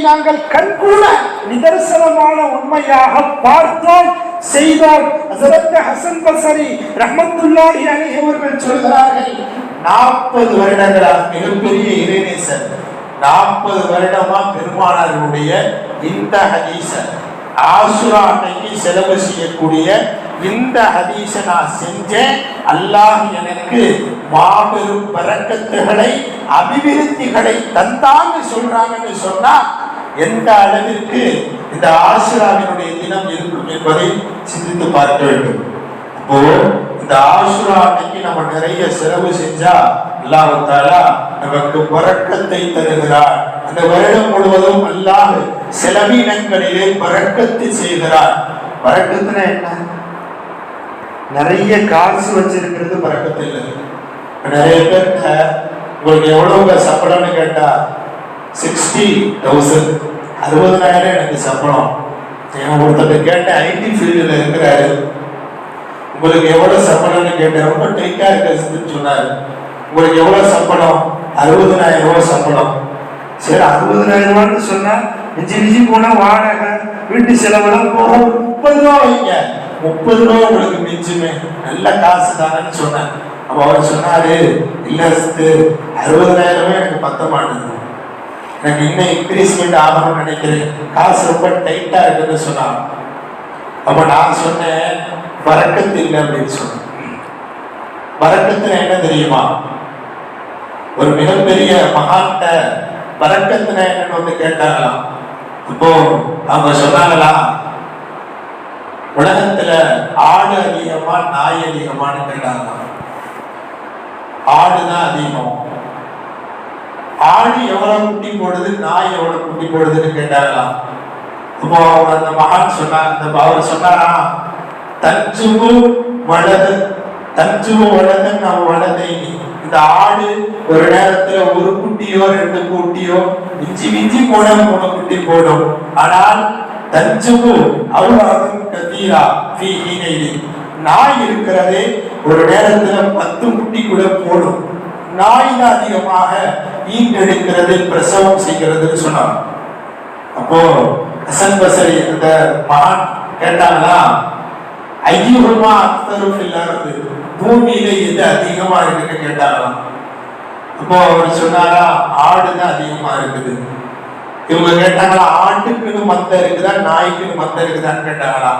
நாங்கள் கண்கூட நிதர்சனமான உண்மையாக பார்த்தோம், செய்தோம். ஹஸரத் ஹஸன் பஸரி ரஹ்மத்துல்லாஹி அலைஹி அவர்கள் சொல்கிறார்கள், 40 வருடங்களாக மிகப்பெரிய இறைநேசர் 40 வருடமா பெருமானாருடைய இந்த ஹதீஸ ஆஷுரா அன்னைக்கு செலவு செய்யக்கூடிய இந்த ஹதீஸை நான் செஞ்சேன், அல்லாஹ் எனக்கு மாபெரும் பரக்கத்துகளை அபிவிருத்திகளை தந்தான்னு சொல்றாங்கன்னு சொன்னா எந்த அளவிற்கு இந்த ஆஷுராவினுடைய தினம் இருக்கும் என்பதை சிந்தித்து பார்க்க வேண்டும். அப்போ இந்த ஆஷுரா அன்னைக்கு நம்ம நிறைய செலவு செஞ்சா அல்லாஹ் தஆலா நமக்கு பரக்கத்தை தருகிறார். அந்த வருடம் முழுவதும் அல்லாஹ் செலவினங்களிலே பரக்கத்து செய்கிறார். பரக்கத்துனா என்ன? நிறைய காசு வச்சிருக்கிறது பரக்கத்து இல்லை. நிறைய பேர்கிட்ட உங்களுக்கு எவ்வளவு சம்பளம்னு கேட்டா 60,000 60,000 எனக்கு சம்பளம். ஒருத்தர் கேட்ட ஐடி ஃபீல்டில் இருக்கிறாரு, உங்களுக்கு எவ்வளவு சம்பளம்னு கேட்டேன், ரொம்ப டைட்டா இருக்குன்னு சொன்னாரு. உங்களுக்கு எவ்வளவு சம்பளம்? 60,000 ரூபாய் சம்பளம். சரி, 60,000 ரூபான்னு சொன்னா மிஞ்சி போனா வாடகை வீட்டு செலவெல்லாம் போக 30 ரூபா வைங்க, 30 ரூபா உங்களுக்கு மிஞ்சுமே, நல்ல காசு தானேன்னு சொன்னேன். அப்ப அவர் சொன்னாரு, இல்ல 60,000 எனக்கு பத்த மாட்டேங்குது, எனக்கு இன்னும் இன்க்ரீஸ்மெண்ட் ஆகணும்னு நினைக்கிறேன், காசு ரொம்ப டைட்டா இருக்குன்னு சொன்னாங்க. அப்ப நான் சொன்னேன், பரக்கத்து இல்லை அப்படின்னு சொன்னேன். பரக்கத்துல என்ன தெரியுமா? ஒரு மிகப்பெரிய மகான்கிட்ட பரக்கத்துல என்னன்னு வந்து கேட்டாங்களாம். இப்போ அவங்க சொன்னாங்களா, உலகத்துல ஆடு அதிகமா நாய் அதிகமானு கேட்டாங்களாம். ஆடுதான் அதிகம். ஆடு எவ்வளவு குட்டி போடுது, நாய் எவ்வளவு குட்டி போடுதுன்னு கேட்டாங்களாம். இப்போ அந்த மகான் சொன்னாங்க, அவர் சொன்னாரா, தஞ்சுவு வலது தஞ்சுவு வலதுன்னு நம்ம வலதை. இந்த ஆடு ஒரு நேரத்துல ஒரு குட்டியோ 2 குட்டியோ மிஞ்சி மிஞ்சி போட 3 குட்டி போடும். ஆனால் தஞ்சுவு அவ்வளவு கதீரா நாய் இருக்கிறதே ஒரு நேரத்துல 10 குட்டி கூட போடும். நாய் தான் அதிகமாக ஈண்டெடுக்கிறது, பிரசவம் செய்கிறதுன்னு சொன்னாங்க. அப்போ ஹசன் பஸ்ரி அந்த மகான் கேட்டாங்களா, ஐயுமா அக்தரு ஃபில் அர்து, பூமியில எது அதிகமா இருக்குன்னு கேட்டாங்களாம். அப்போ அவர் சொன்னாரா, ஆடுதான் அதிகமா இருக்குது. இவங்க கேட்டாங்களா, ஆட்டுக்குன்னு மந்த இருக்குதா நாய்க்குன்னு மந்த இருக்குதான்னு கேட்டாங்களா.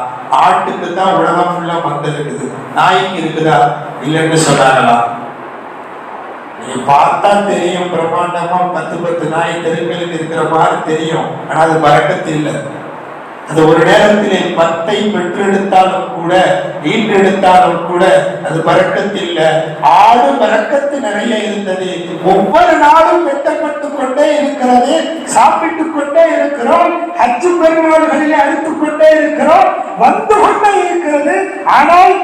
ஆட்டுக்கு தான் உலகம் ஃபுல்லா மந்த இருக்குது, நாய்க்கு இருக்குதா இல்லைன்னு சொன்னாங்களா. நீங்க பார்த்தா தெரியும், பிரம்மாண்டமா 10 நாய் தெருக்களுக்கு இருக்கிற மாதிரி தெரியும். ஆனா அது பரக்கத்து இல்லை. அது ஒரு நேரத்திலே 10 பெற்றெடுத்தாலும் கூட ஈன்றெடுத்தாலும் கூட அது பரக்கத்து இல்லை. ஆடு பரக்கத்து நிறைய இருந்தது. ஒவ்வொரு நாளும் வெட்டப்பட்டு கொண்டே இருக்கிறது, சாப்பிட்டு கொண்டே இருக்கிறோம், ஹஜ் பெருநாள்களிலே அடித்துக் கொண்டே இருக்கிறோம், வந்து கொண்டே இருக்கிறது. ஆனால்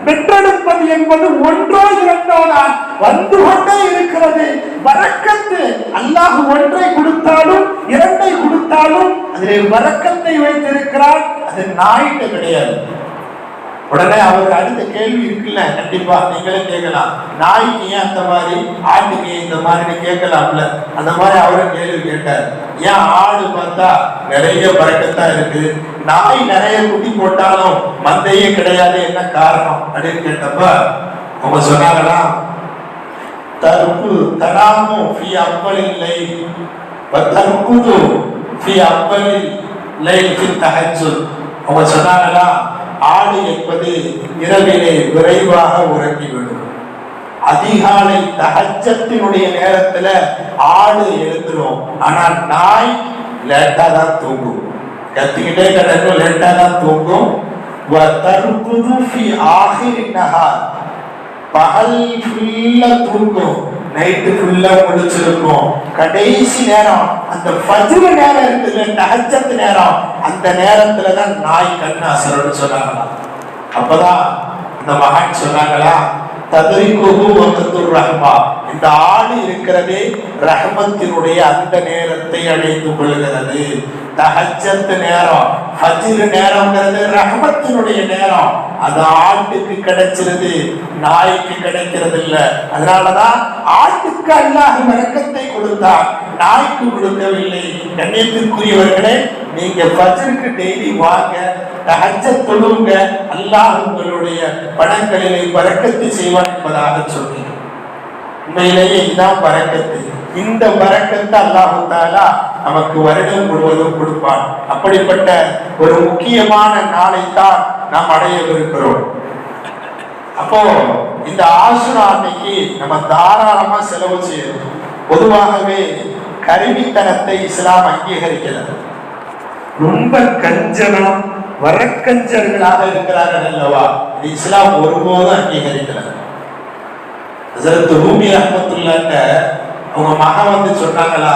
பெற்றெடுப்பது என்பது 1 2 தான் வந்து கொண்டே இருக்கிறது. பரக்கத்து அல்லாஹ் 1 கொடுத்தாலும் 2 கொடுத்தாலும் அதிலே பரக்கத்தை வைத்திருக்கிறார். அது நாய்கிட்ட கிடையாது. உடனே அவருக்கு அடுத்த கேள்வி இருக்குல்ல, கண்டிப்பா நீங்களே கேட்கலாம், நாய்க்கு ஏன் அந்த மாதிரி ஆட்டுக்கு இந்த மாதிரி கேட்கலாம்ல. அந்த மாதிரி அவரும் கேள்வி கேட்டார். ஏன் ஆடு பார்த்தா நிறைய பறக்கத்தா இருக்கு, நாய் நிறைய குட்டி போட்டாலும் மந்தையே கிடையாது, என்ன காரணம் அப்படின்னு கேட்டப்ப அவங்க சொன்னாங்களா, தர்கு தனாமு ஃபி அவ்வலில் லைல் வ தர்குது ஃபி அவ்வலில் லைல் ஃபி தஹஜ்ஜுத். அவங்க சொன்னாங்களா, ஆடு என்பது இரவிலே விரைவாக உறங்கிவிடும். அதிகாலை தஹஜ்ஜத்தினுடைய நேரத்துல ஆடு எழுந்துரும். ஆனால் நாய் லேட்டா தான் தூங்கும், கத்திக்கிட்டே கிடக்கும், லேட்டா தான் தூங்கும். பகல் ஃபுல்லா தூங்கும், நைட்டு ஃபுல்லா முடிச்சிருக்கும். கடைசி நேரம் அந்த ஃபஜ்ர் நேரம் இருக்குது, தஹஜ்ஜத் நேரம், அந்த நேரத்துல தான் நாய் கண்ணு அசரன்னு சொன்னாங்களா. அப்பதான் இந்த மகான் சொன்னாங்களா, தத்ரிகுஹு வக்துர் ரஹ்மா, இந்த ஆடு இருக்கிறதே ரஹ்மத்தினுடைய அந்த நேரத்தை அடைந்து கொள்கிறது. தஹஜ்ஜத் நேரம், ஃபஜ்ர் நேரம்ங்கிறது ரஹ்மத்தினுடைய நேரம். அது ஆட்டுக்கு கிடைச்சிருது, நாய்க்கு கிடைக்கிறது இல்ல. அதனாலதான் ஆட்டுக்கு அல்லாஹ் பரக்கத்தை கொடுத்தார், நாய்க்கு கொடுக்கவில்லை. கண்ணியத்திற்குரியவர்களே, நீங்க ஃபஜ்ருக்கு டெய்லி வாங்க, தஹஜ்ஜத் தொழுங்க, அல்லாஹ் உங்களுடைய பணங்களிலே பரக்கத்து செய்வார் என்பதாக சொன்னீங்க. உண்மையிலேயே இதுதான் பரக்கத்து. இந்த பரக்கத்தை அல்லாஹ் தஆலா நமக்கு வருடம் முழுவதும் கொடுப்பான். அப்படிப்பட்ட ஒரு முக்கியமான நாளை தான் நாம் அடையவிருக்கிறோம். அப்போ இந்த ஆசுரா அன்னைக்கு நம்ம தாராளமா செலவு செய்யணும். பொதுவாகவே கருவித்தனத்தை இஸ்லாம் அங்கீகரிக்கிறது. ரொம்ப கஞ்சனம் வரக்கஞ்சர்களாக இருக்கிறார்கள் அல்லவா, இது இஸ்லாம் ஒருபோதும் அங்கீகரிக்கிறது. ஹஜ்ரத் ரூமி ரஹ்மத்துல்லாஹ் அவங்க மகன் வந்து சொன்னாங்களா,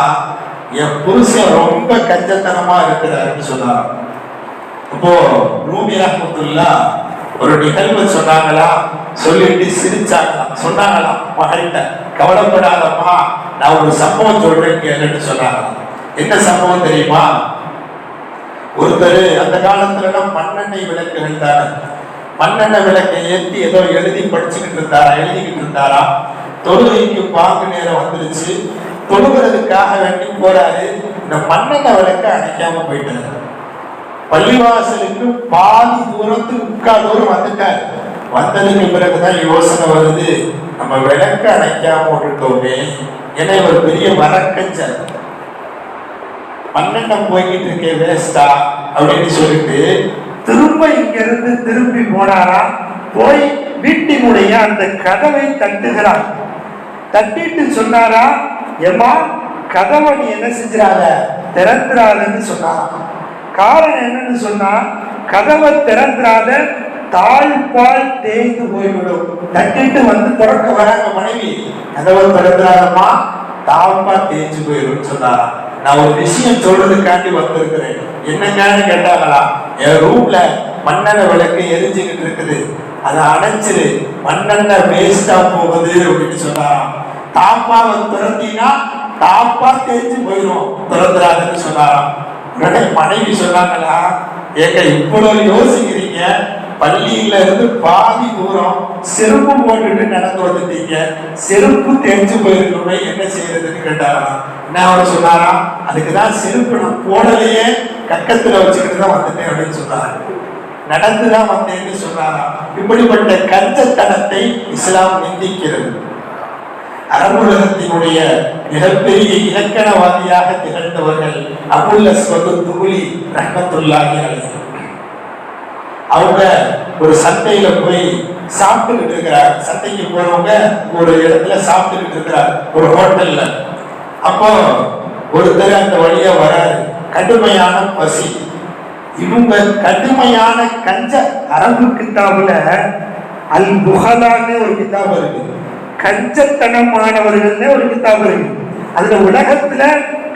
என் புருஷன் ரொம்ப கஞ்சத்தனமா இருக்கிறாருன்னு சொன்னாங்க. அப்போ ரூமி ரஹ்மத்துல்லாஹ் ஒரு நிகழ்வு சொன்னாங்களா, சொல்லிட்டு சிரிச்சாங்களாம். சொன்னாங்களாம் மகள்கிட்ட, கவலைப்படாதம்மா, நான் ஒரு சம்பவம் சொல்றேன் கேளுன்னு சொன்னாங்களாம். என்ன சம்பவம் தெரியுமா? ஒருத்தர் அந்த காலத்துல மண்ணெண்ணெய் விளக்குகள் தானே, மண்ணெண்ணெய் விளக்கை ஏற்றி ஏதோ எழுதிக்கிட்டு இருந்தாரா. தொழுகைக்கு பாங்கு நேரம் வந்துருச்சு, தொழுகிறதுக்காக வேண்டி போறாரு. இந்த மண்ணெண்ணெய் விளக்க அணைக்காம போயிட்டாரு. பள்ளிவாசலுக்கு பாதி தூரத்துக்கு 3/4 தூரம் வந்துட்டாரு. வந்ததுக்கு பிறகுதான் யோசனை வருது, நம்ம விளக்க அணைக்காம விட்டுட்டோமே, ஏன்னா ஒரு பெரிய வரக்கஞ்சல், மண்ணெண்ணெய் போய்கிட்டு இருக்கே வேஸ்டா அப்படின்னு சொல்லிட்டு திரும்ப இங்க இருந்து திரும்பி போனாரா. போய் வீட்டு வீட்டினுடைய அந்த கதவை தட்டுகிறார். தட்டிட்டு சொன்னாரா, ஏமா கதவை நீ என்ன செஞ்சிடாத, திறந்துடாதன்னு சொன்னாராம். காரணம் என்னன்னு சொன்னா, கதவை திறந்துடாத, தாழ்பால் தேய்ந்து போய்விடும். தட்டிட்டு வந்து திறக்க வராங்க மனைவி, கதவை திறந்துடாதம்மா, தாழ்பால் தேய்ச்சி போயிடும் சொன்னாராம். நான் ஒரு விஷயம் சொல்றதுக்காண்டி வந்திருக்கிறேன், என்னங்கன்னு கேட்டாங்களா, என் ரூம்ல மண்ணெண்ணெய் விளக்கு எரிஞ்சுக்கிட்டு இருக்குது, அதை அணைச்சிரு, மண்ணெண்ணெய் வேஸ்டா போகுது அப்படின்னு சொன்னாராம். தாப்பாவை திறந்தீங்கன்னா தாப்பா தேய்ச்சி போயிடும், திறந்துடாதுன்னு சொன்னாராம். உடனே மனைவி சொன்னாங்களா, ஏங்க இவ்வளவு யோசிக்கிறீங்க, பள்ளியில இருந்து பாதி தூரம் செருப்பு போட்டுட்டு நடந்து வந்துட்டீங்க, செருப்பு தேய்ச்சி போயிருக்கோமே என்ன செய்யறதுன்னு கேட்டாராம். என்ன அவர் சொன்னாராம், அதுக்குதான் செருப்பு நான் போடலையே, கக்கத்துல வச்சுக்கிட்டு தான் வந்துட்டேன் அப்படின்னு சொன்னாரு. நடந்துதான் வந்தேன்னு சொன்னாராம். இப்படிப்பட்ட கஞ்சத்தனத்தை இஸ்லாம் நிந்திக்கிறது. அரபுலகத்தினுடைய மிகப்பெரிய இலக்கணவாதியாக திகழ்ந்தவர்கள் அபுல் அஸ்வத் துகுலி ரஹ்மத்துல்லாஹி அலைஹி. அவங்க ஒரு சந்தையில போய் சாப்பிட்டுக்கிட்டு இருக்கிறார். சந்தைக்கு போறவங்க ஒரு இடத்துல சாப்பிட்டுக்கிட்டு இருக்கிறார், ஒரு ஹோட்டல்ல. அப்போ ஒருத்தர் அந்த வழியா வராரு, கடுமையான பசி. இவங்க கடுமையான கஞ்ச, அரபு கிதாபுல அல் புகலான்னு ஒரு கிதாபு இருக்கு, கஞ்சத்தனமானவர்கள்னு ஒரு கிதாபு இருக்கு. அதுல உலகத்துல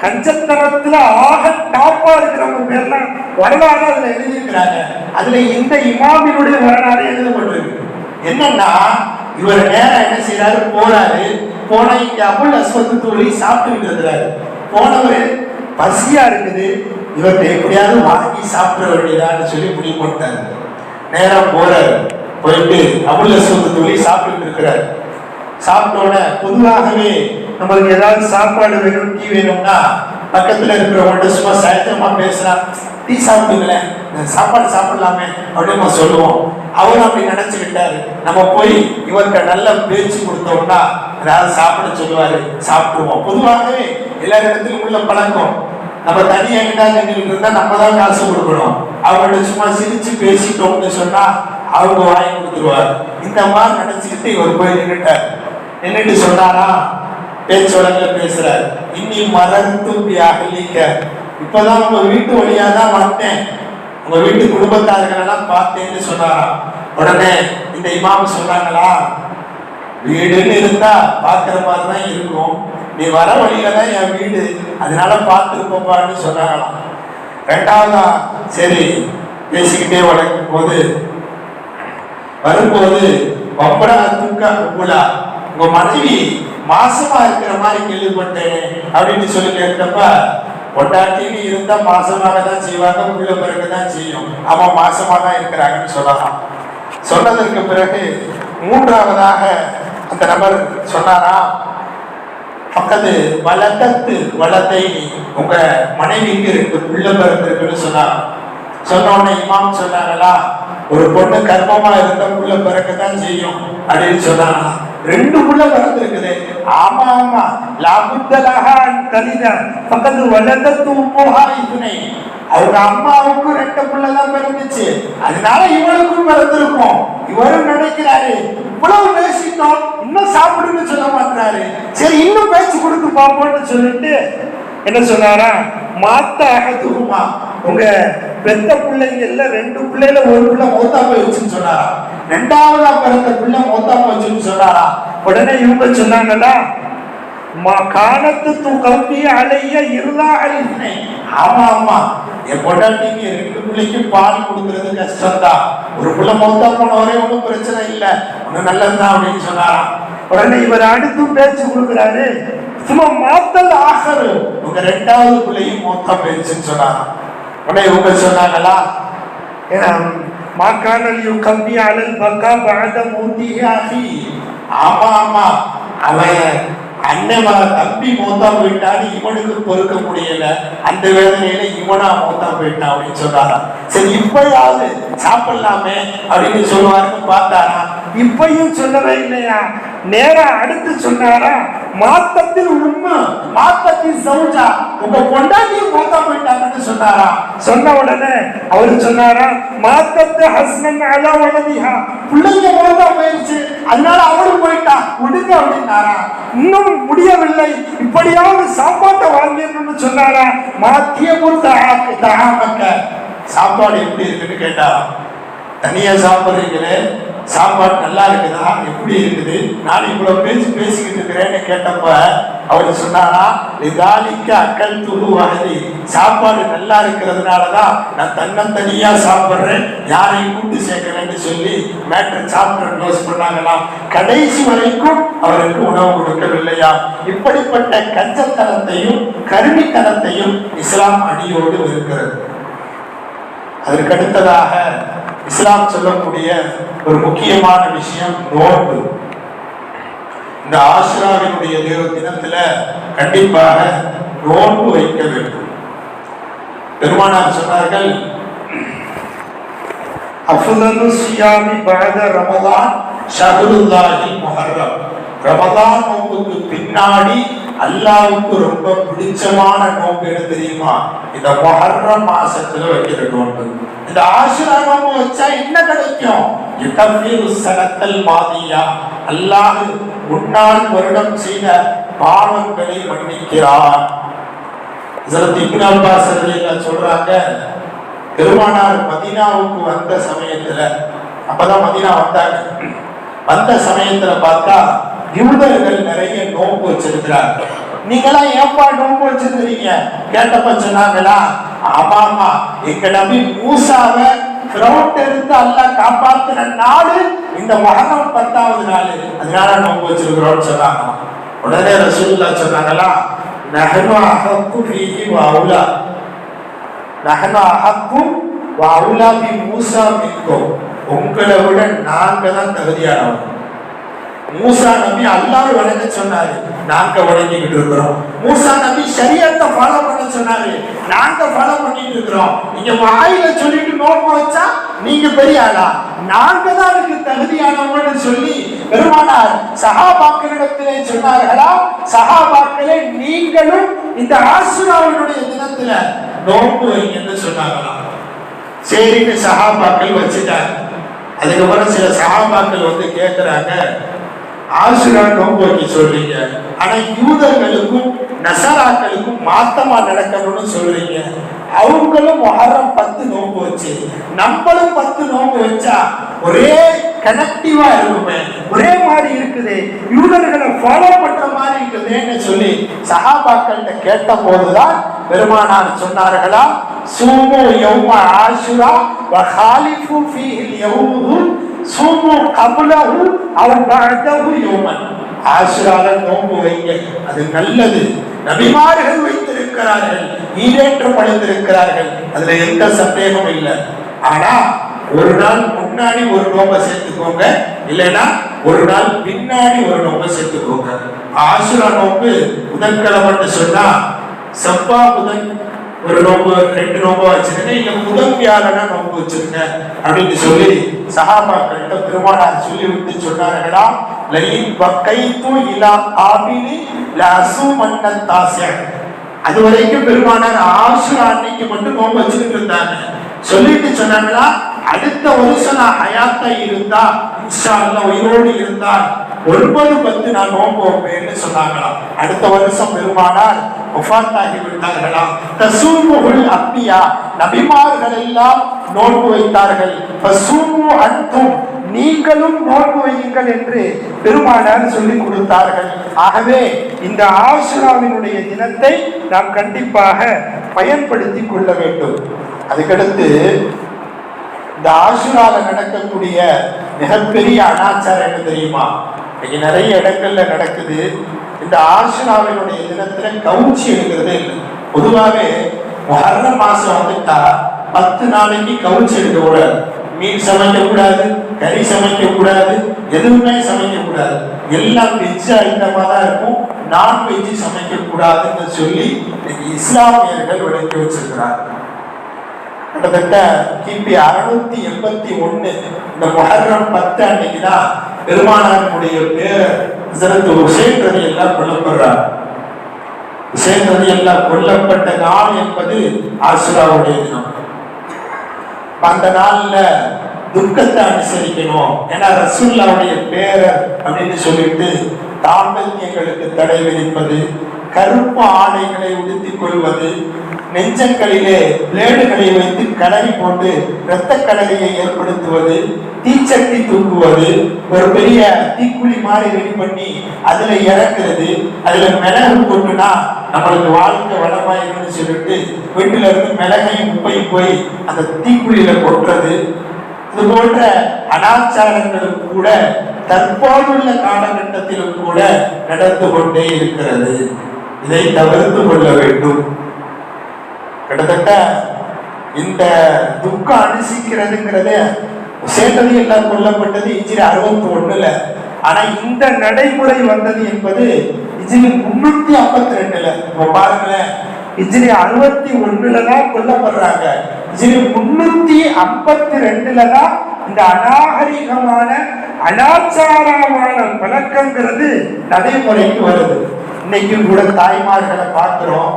கஞ்சத்தனத்துல ஆக டாப்பா இருக்கிறவங்க பேர்லாம் வரலாறு அதுல எழுதியிருக்கிறாங்க. அதுல இந்த இமாமினுடைய வரலாறு எழுதப்பட்டிருக்கு. என்னன்னா, இவர் நேரம் என்ன செய்யறாரு, போறாரு, போன இங்க அபுல் அஸ்வத் தூளி சாப்பிட்டு இருக்கிறாரு. போனவர் பசியா இருக்குது, இவர்கிட்ட எப்படியாவது வாங்கி சாப்பிட வேண்டியதான்னு சொல்லி முடிவு பண்ணிட்டாரு. நேரம் போறாரு, போயிட்டு அபுல் அஸ்வத் தூளி சாப்பிட்டு இருக்கிறாரு. சாப்பிட்டோட பொதுவாகவே நம்மளுக்கு ஏதாவது சாப்பாடு வேணும், டீ வேணும்னா பக்கத்துல இருக்கிறவங்கள்ட்ட சும்மா சாயத்திரமா பேசுறான், டீ சாப்பிடுங்களேன், சாப்பாடு சாப்பிடலாமே அப்படின்னு நம்ம சொல்லுவோம். அவரும் அப்படி நினைச்சுக்கிட்டாரு. நம்ம போய் இவர்கிட்ட நல்ல பேச்சு கொடுத்தோம்னா ஏதாவது சாப்பிட சொல்லுவாரு, சாப்பிடுவோம். பொதுவாகவே எல்லா இடத்துலையும் உள்ள பழக்கம். நம்ம தனியா எங்கிட்ட இருந்தா நம்ம தான் காசு கொடுக்கணும். அவங்கள்ட்ட சும்மா சிரிச்சு பேசிட்டோம்னு சொன்னா அவங்க வாங்கி கொடுத்துருவாரு. இந்த மாதிரி நினைச்சுக்கிட்டு இவர் போய் நின்றுட்டார். நின்றுட்டு சொன்னாரா, பேச்சு வழக்கில் பேசுறாரு, இன்னி மறந்து அகலிக்க, இப்பதான் உங்க வீட்டு வழியா தான் வந்தேன், உங்க வீட்டு குடும்பத்தார்கள் எல்லாம் பார்த்தேன்னு சொன்னாராம். உடனே இந்த இமாம் சொன்னாங்களா, வீடுன்னு இருந்தா பாக்குற மாதிரிதான் இருக்கும், நீ வர வழியில தான் என் வீடு, அதனால பார்த்துருப்போப்பான்னு சொன்னாங்களாம். ரெண்டாவதா சரி பேசிக்கிட்டே வளர்க்கும் போது வரும்போது வப்படா தூக்கா உங்களா, உங்க மனைவி மாசமா இருக்கிற மாதிரி கேள்விப்பட்டேன் அப்படின்னு சொல்லி கேட்டப்ப, பொட்டாட்டின்னு இருந்தா மாசமாக தான் செய்வாங்க, உள்ள பிறகுதான் செய்யும், ஆமா மாசமா தான் இருக்கிறாங்கன்னு சொல்லலாம். சொன்னதற்கு பிறகு மூன்றாவதாக அந்த நபர் சொன்னாரா, பக்கத்து வளர்த்து வளத்தை உங்க மனைவிக்கு இருக்கு, உள்ள பிறந்திருக்குன்னு சொன்னாங்க. சொன்ன உடனே இமாம் சொன்னாங்களா, ஒரு பொண்ணு கர்ப்பமா இருந்த புள்ள பிறக்கத்தான் செய்யும் அப்படின்னு சொன்னாங்க. ரெண்டு புள்ள பிறந்திருக்குது. ஆமா ஆமா, லாபுத்தலஹா கலிதா பக்கத்து வளர்த்து உம்மோஹா இதுனை, அவங்க அம்மாவுக்கும் ரெண்டு புள்ளதான் பிறந்துச்சு, அதனால இவளுக்கும் பிறந்திருக்கும். இவரும் நினைக்கிறாரு, இவ்வளவு பேசிட்டோம், இன்னும் சாப்பிடுன்னு சொல்ல மாட்டாரு, சரி இன்னும் பேச்சு கொடுத்து பார்ப்போம்னு சொல்லிட்டு என்ன சொன்னாரா, மாத்தாகத்துமா, உங்க பெத்த பிள்ளைங்க எல்லாம் ரெண்டு பிள்ளைல ஒரு பிள்ளை மௌத்தா போயிடுச்சுன்னு சொன்னாரா, ரெண்டாவதா பிறந்த பிள்ளை மௌத்தா போச்சுன்னு சொன்னாரா. உடனே இவங்க சொன்னாங்களா, காணத்து தூ கல்வி அலைய இருதா அழிந்தே, ஆமா ஆமா என் பொண்டாட்டிக்கு ரெண்டு பிள்ளைக்கு பால் கொடுக்கறது கஷ்டம்தான், ஒரு பிள்ளை மௌத்தா போனவரே ஒன்றும் பிரச்சனை இல்லை, ஒன்னும் நல்லதுதான் அப்படின்னு சொன்னாராம். உடனே இவர் அடுத்தும் பேச்சு கொடுக்குறாரு, சும்மா மாத்தல் ஆகரு, உங்க ரெண்டாவது பிள்ளையும் மௌத்தா போயிடுச்சுன்னு சொன்னாராம். உடனே இவங்க சொன்னாங்களா, மாக்கானல் கல்வி அலல் பக்கா பாத மூத்தியாகி, ஆமா ஆமா அவன் அண்ணன் தம்பி மௌத்தா போயிட்டான்னு இவனுக்கு பொறுக்க முடியல, அந்த வேதனையில இவனா மௌத்தா போயிட்டான் அப்படின்னு சொன்னாரா. சரி இப்பயாவது சாப்பிடலாமே அப்படின்னு சொல்லுவாருன்னு பார்த்தாரா, இப்பயும் சொல்லவே இல்லையா. நேரம் அடுத்து சொன்னாரா, மாத்தத்தில் உண்மை மாத்தத்தில் சௌஜா, உங்க பொண்டாட்டியும் மௌத்தா போயிட்டாங்கன்னு சொன்னாரா. சொன்ன உடனே அவரு சொன்னாரா, மாத்தத்து ஹஸ்னன் அலா வலதிஹா, பிள்ளைங்க மௌத்தா போயிடுச்சு, இன்னும் முடியவில்லை, இப்படியாவது சாப்பாட்டை வாங்கிடணும்னு சொன்னாரா. மாத்திய சாப்பாடு எப்படி இருக்குன்னு கேட்டா, தனியா சாப்பிடுறீங்களே, சாப்பாடு நல்லா இருக்குதா, எப்படி இருக்குது, நான் இவ்வளவு பேசிக்கிட்டு இருக்கிறேன்னு கேட்டப்ப அவரு சொன்னாரா, இதாலிக்க அக்கல் துரு வகதி, சாப்பாடு நல்லா இருக்கிறதுனாலதான் நான் தன்னந்தனியா சாப்பிடுறேன், யாரையும் கூட்டு சேர்க்கிறேன்னு சொல்லி மேட்டர் சாப்பிட்டு க்ளோஸ் பண்ணாங்களாம். கடைசி வரைக்கும் அவருக்கு உணவு கொடுக்கவில்லையா. இப்படிப்பட்ட கஞ்சத்தனத்தையும் கருமித்தனத்தையும் இஸ்லாம் அடியோடு இருக்கிறது. அதற்கடுத்ததாக இஸ்லாம் சொல்லக்கூடிய ஒரு முக்கியமான விஷயம் நோன்பு. இந்த ஆஷுராவினுடைய தினத்துல கண்டிப்பாக நோன்பு வைக்க வேண்டும். பெருமானார் சொன்னார்கள், அஃதலு ஸியாமி பஅத ரமலான் ஷஹ்ருல்லாஹில் முஹர்ரம். ரமலான் நோன்புக்கு பின்னாடி அல்லாஹ்வுக்கு ரொம்ப பிடிச்சமான நோன்பு எது தெரியுமா? இந்த முஹர்ரம் மாசத்துல வைக்கிற நோன்பு. இந்த ஆஷுரா நோன்பு வச்சா என்ன கிடைக்கும்? யுகஃபிரு ஸனத்தல் மாதியா, அல்லாஹ் முன்னாள் வருடம் செய்த பாவங்களை மன்னிக்கிறார். ஹஜ்ரத் இப்னு அப்பாஸ் ரலியல்லாஹு சொல்றாங்க, பெருமானார் மதீனாவுக்கு வந்த சமயத்துல, அப்பதான் மதீனா வந்தாங்க, வந்த சமயத்துல பார்த்தா யூதர்கள் நிறைய நோன்பு வச்சிருக்கிறாங்க. நீங்களாம் ஏப்பா நோன்பு வச்சிருக்கிறீங்க கேட்டப்ப சொன்னாங்களா, ஆமாமா, எங்க நபி மூசாவை ஃபிரௌன்ட்ட இருந்து அல்லாஹ் காப்பாத்தின நாடு இந்த முஹர்ரம் 10வது நாள், அதனால நோன்பு வச்சிருக்கிறோம்னு சொன்னாங்க. உடனே ரசூலுல்லாஹ் சொன்னாங்களா, நஹ்னு அஹக்கு ஃபீஹி வ அவுலா, நஹ்னு அஹக்கு வ அவுலா பி மூசா மின்கும், உங்களை விட நாங்க தான் தகுதியானவங்க. மூசா நபி அல்லாஹ் வணங்க சொன்னாரு, நாங்க வணங்கிட்டு இருக்கிறோம். மூசா நபி ஷரியத்தை ஃபாலோ பண்ண சொன்னாரு, நாங்க ஃபாலோ பண்ணிட்டு இருக்கிறோம். நீங்க வாயில சொல்லிட்டு நோன்பு வச்சா நீங்க பெரிய ஆளா, நாங்க தான் அதுக்கு தகுதியானவங்கன்னு சொல்லி பெருமானார் சஹாபாக்களிடத்திலே சொன்னார்களா, சஹாபாக்களே நீங்களும் இந்த ஆஷுராவினுடைய தினத்துல நோன்பு வைங்கன்னு சொன்னாங்களாம். சரின்னு சஹாபாக்கள் வச்சுட்டாங்க. அதுக்கப்புறம் சில சஹாபாக்கள் வந்து கேட்கிறாங்க, ஆஷுரா நோன்பு வைக்க சொல்றீங்க, ஆனா யூதர்களுக்கும் நசராக்களுக்கும் மாத்தமா நடக்கணும்னு சொல்றீங்க, அவங்களும் முஹர்ரம் 10 நோன்பு வச்சு நம்மளும் 10 நோன்பு வச்சா ஒரே கனெக்டிவா இருக்குமே, ஒரே மாதிரி இருக்குது, யூதர்களை ஃபாலோ பண்ற மாதிரி இருக்குதுன்னு சொல்லி சஹாபாக்கள்கிட்ட கேட்ட போதுதான் பெருமானார் சொன்னார்களா, சூமு யௌம ஆஷுரா வ காலிஃபு ஃபீஹில் யௌமு சூமு கப்லஹு அவ் பஅதஹு யௌமன். ஆஷுரால நோன்பு வைங்க, அது நல்லது. நபிமார்கள் வைத்திருக்கிறார்கள், ஈடேற்றம் அடைந்திருக்கிறார்கள், அதுல எந்த சந்தேகமும் இல்லை. ஆனா ஒரு நாள் முன்னாடி ஒரு நோன்பை சேர்த்துக்கோங்க, இல்லைன்னா ஒரு நாள் பின்னாடி ஒரு நோன்பை சேர்த்துக்கோங்க. ஆஷுரா நோன்பு புதன்கிழமைன்னு சொன்னா செவ்வா புதன் ஒரு நோன்பு 2 நோன்பு வச்சிருங்க, இல்ல முதல் வியாழனா நோன்பு வச்சிருங்க அப்படின்னு சொல்லி சஹாபாக்கள்கிட்ட பெருமானார் சொல்லி விட்டு சொன்னார்களா, லயின் வகைத்து இலா ஆபிலி லஅஸுமன்ன தாஸிஅ. அது வரைக்கும் பெருமானார் ஆஷுரா அன்னைக்கு மட்டும் நோன்பு வச்சுட்டு இருந்தாங்க. சொல்லிட்டு சொன்னாங்களா, அடுத்த வருஷம் நான் ஹயாத்தா இருந்தா, இன்ஷா அல்லாஹ் உயிரோடு இருந்தா 9-10 நான் நோன்பு வைப்பேன்னு சொன்னாங்களாம். அடுத்த வருஷம் பெருமானார் வஃபாத்தாகி விட்டார்களாம். தஸூமுல் அன்பியா, நபிமார்கள் எல்லாம் நோன்பு வைத்தார்கள். ஃபஸூமு அன்தும், நீங்களும் நோன்பு வையுங்கள் என்று பெருமானார் சொல்லிக் கொடுத்தார்கள். ஆகவே இந்த ஆஷுராவினுடைய தினத்தை நாம் கண்டிப்பாக பயன்படுத்தி கொள்ள வேண்டும். அதுக்கடுத்து இந்த ஆஷுரால நடக்கக்கூடிய மிகப்பெரிய அனாச்சாரம் என்ன தெரியுமா? இன்னைக்கு நிறைய இடங்கள்ல நடக்குது. இந்த ஆஷுராவினுடைய தினத்துல கவுச்சி எடுக்கிறதே இல்லை. பொதுவாகவே முஹர்ரம் மாசம் வந்துட்டா 10 நாளைக்கு கவுச்சி எடுக்க கூடாது. மீன் சமைக்க கூடாது, கறி சமைக்க கூடாது, எதுவுமே சமைக்க கூடாது. எல்லாம் வெஜ் ஐட்டமா தான் இருக்கும், நான்வெஜ் சமைக்க கூடாதுன்னு சொல்லி இஸ்லாமியர்கள் விளக்கி வச்சிருக்கிறாங்க. கிட்டத்தட்ட கிபி 681 இந்த முஹர்ரம் 10 அன்னைக்கு தான் பெருமானாருடைய பேர் ஹஜ்ரத் ஹுசைன் ரலியல்லாஹு கொல்லப்படுறார். ஹுசைன் ரலியல்லாஹு கொல்லப்பட்ட நாள் என்பது ஆஷுராவுடைய தினம். அந்த நாள்ல துக்கத்தை அனுசரிக்கணும், ஏன்னா ரசூலுல்லாஹ்வுடைய பேரர் அப்படின்னு சொல்லிட்டு தாம்பத்தியங்களுக்கு தடை விதிப்பது, கருப்பு ஆடைகளை உடுத்திக் கொள்வது, நெஞ்சங்களிலே பிளேடுகளை வைத்து கடலை போட்டு இரத்த கடலையை ஏற்படுத்துவது, தீச்சட்டி தூக்குவது, ஒரு பெரிய தீக்குழி மாதிரி ரெடி பண்ணி அதுல இறக்குறது, அதுல மிளகு போட்டுனா நம்மளுக்கு வாழ்க்கை வளமாயிருன்னு சொல்லிட்டு வீட்டுல இருந்து மிளகையும் உப்பையும் போய் அந்த தீக்குழியில கொட்டுறது, இது போன்ற அனாச்சாரங்களும் கூட தற்போதுள்ள காலகட்டத்திலும் கூட நடந்து கொண்டே இருக்கிறது. இதை தவிர்த்து கொள்ள வேண்டும். கிட்டத்தட்ட இந்த துக்கம் அனுசிக்கிறதுங்கிறத சேர்ந்தது எல்லாம் கொல்லப்பட்டது ஹிஜ்ரி 61. ஆனா இந்த நடைமுறை வந்தது என்பது ஹிஜ்ரி 352. பாருங்களேன், ஹிஜ்ரி 61 தான் கொல்லப்படுறாங்க. ஹிஜ்ரி 352 தான் இந்த அநாகரிகமான அனாச்சாரமான பழக்கங்கிறது நடைமுறைக்கு வருது. இன்னைக்கும் கூட தாய்மார்களை பார்க்கிறோம்,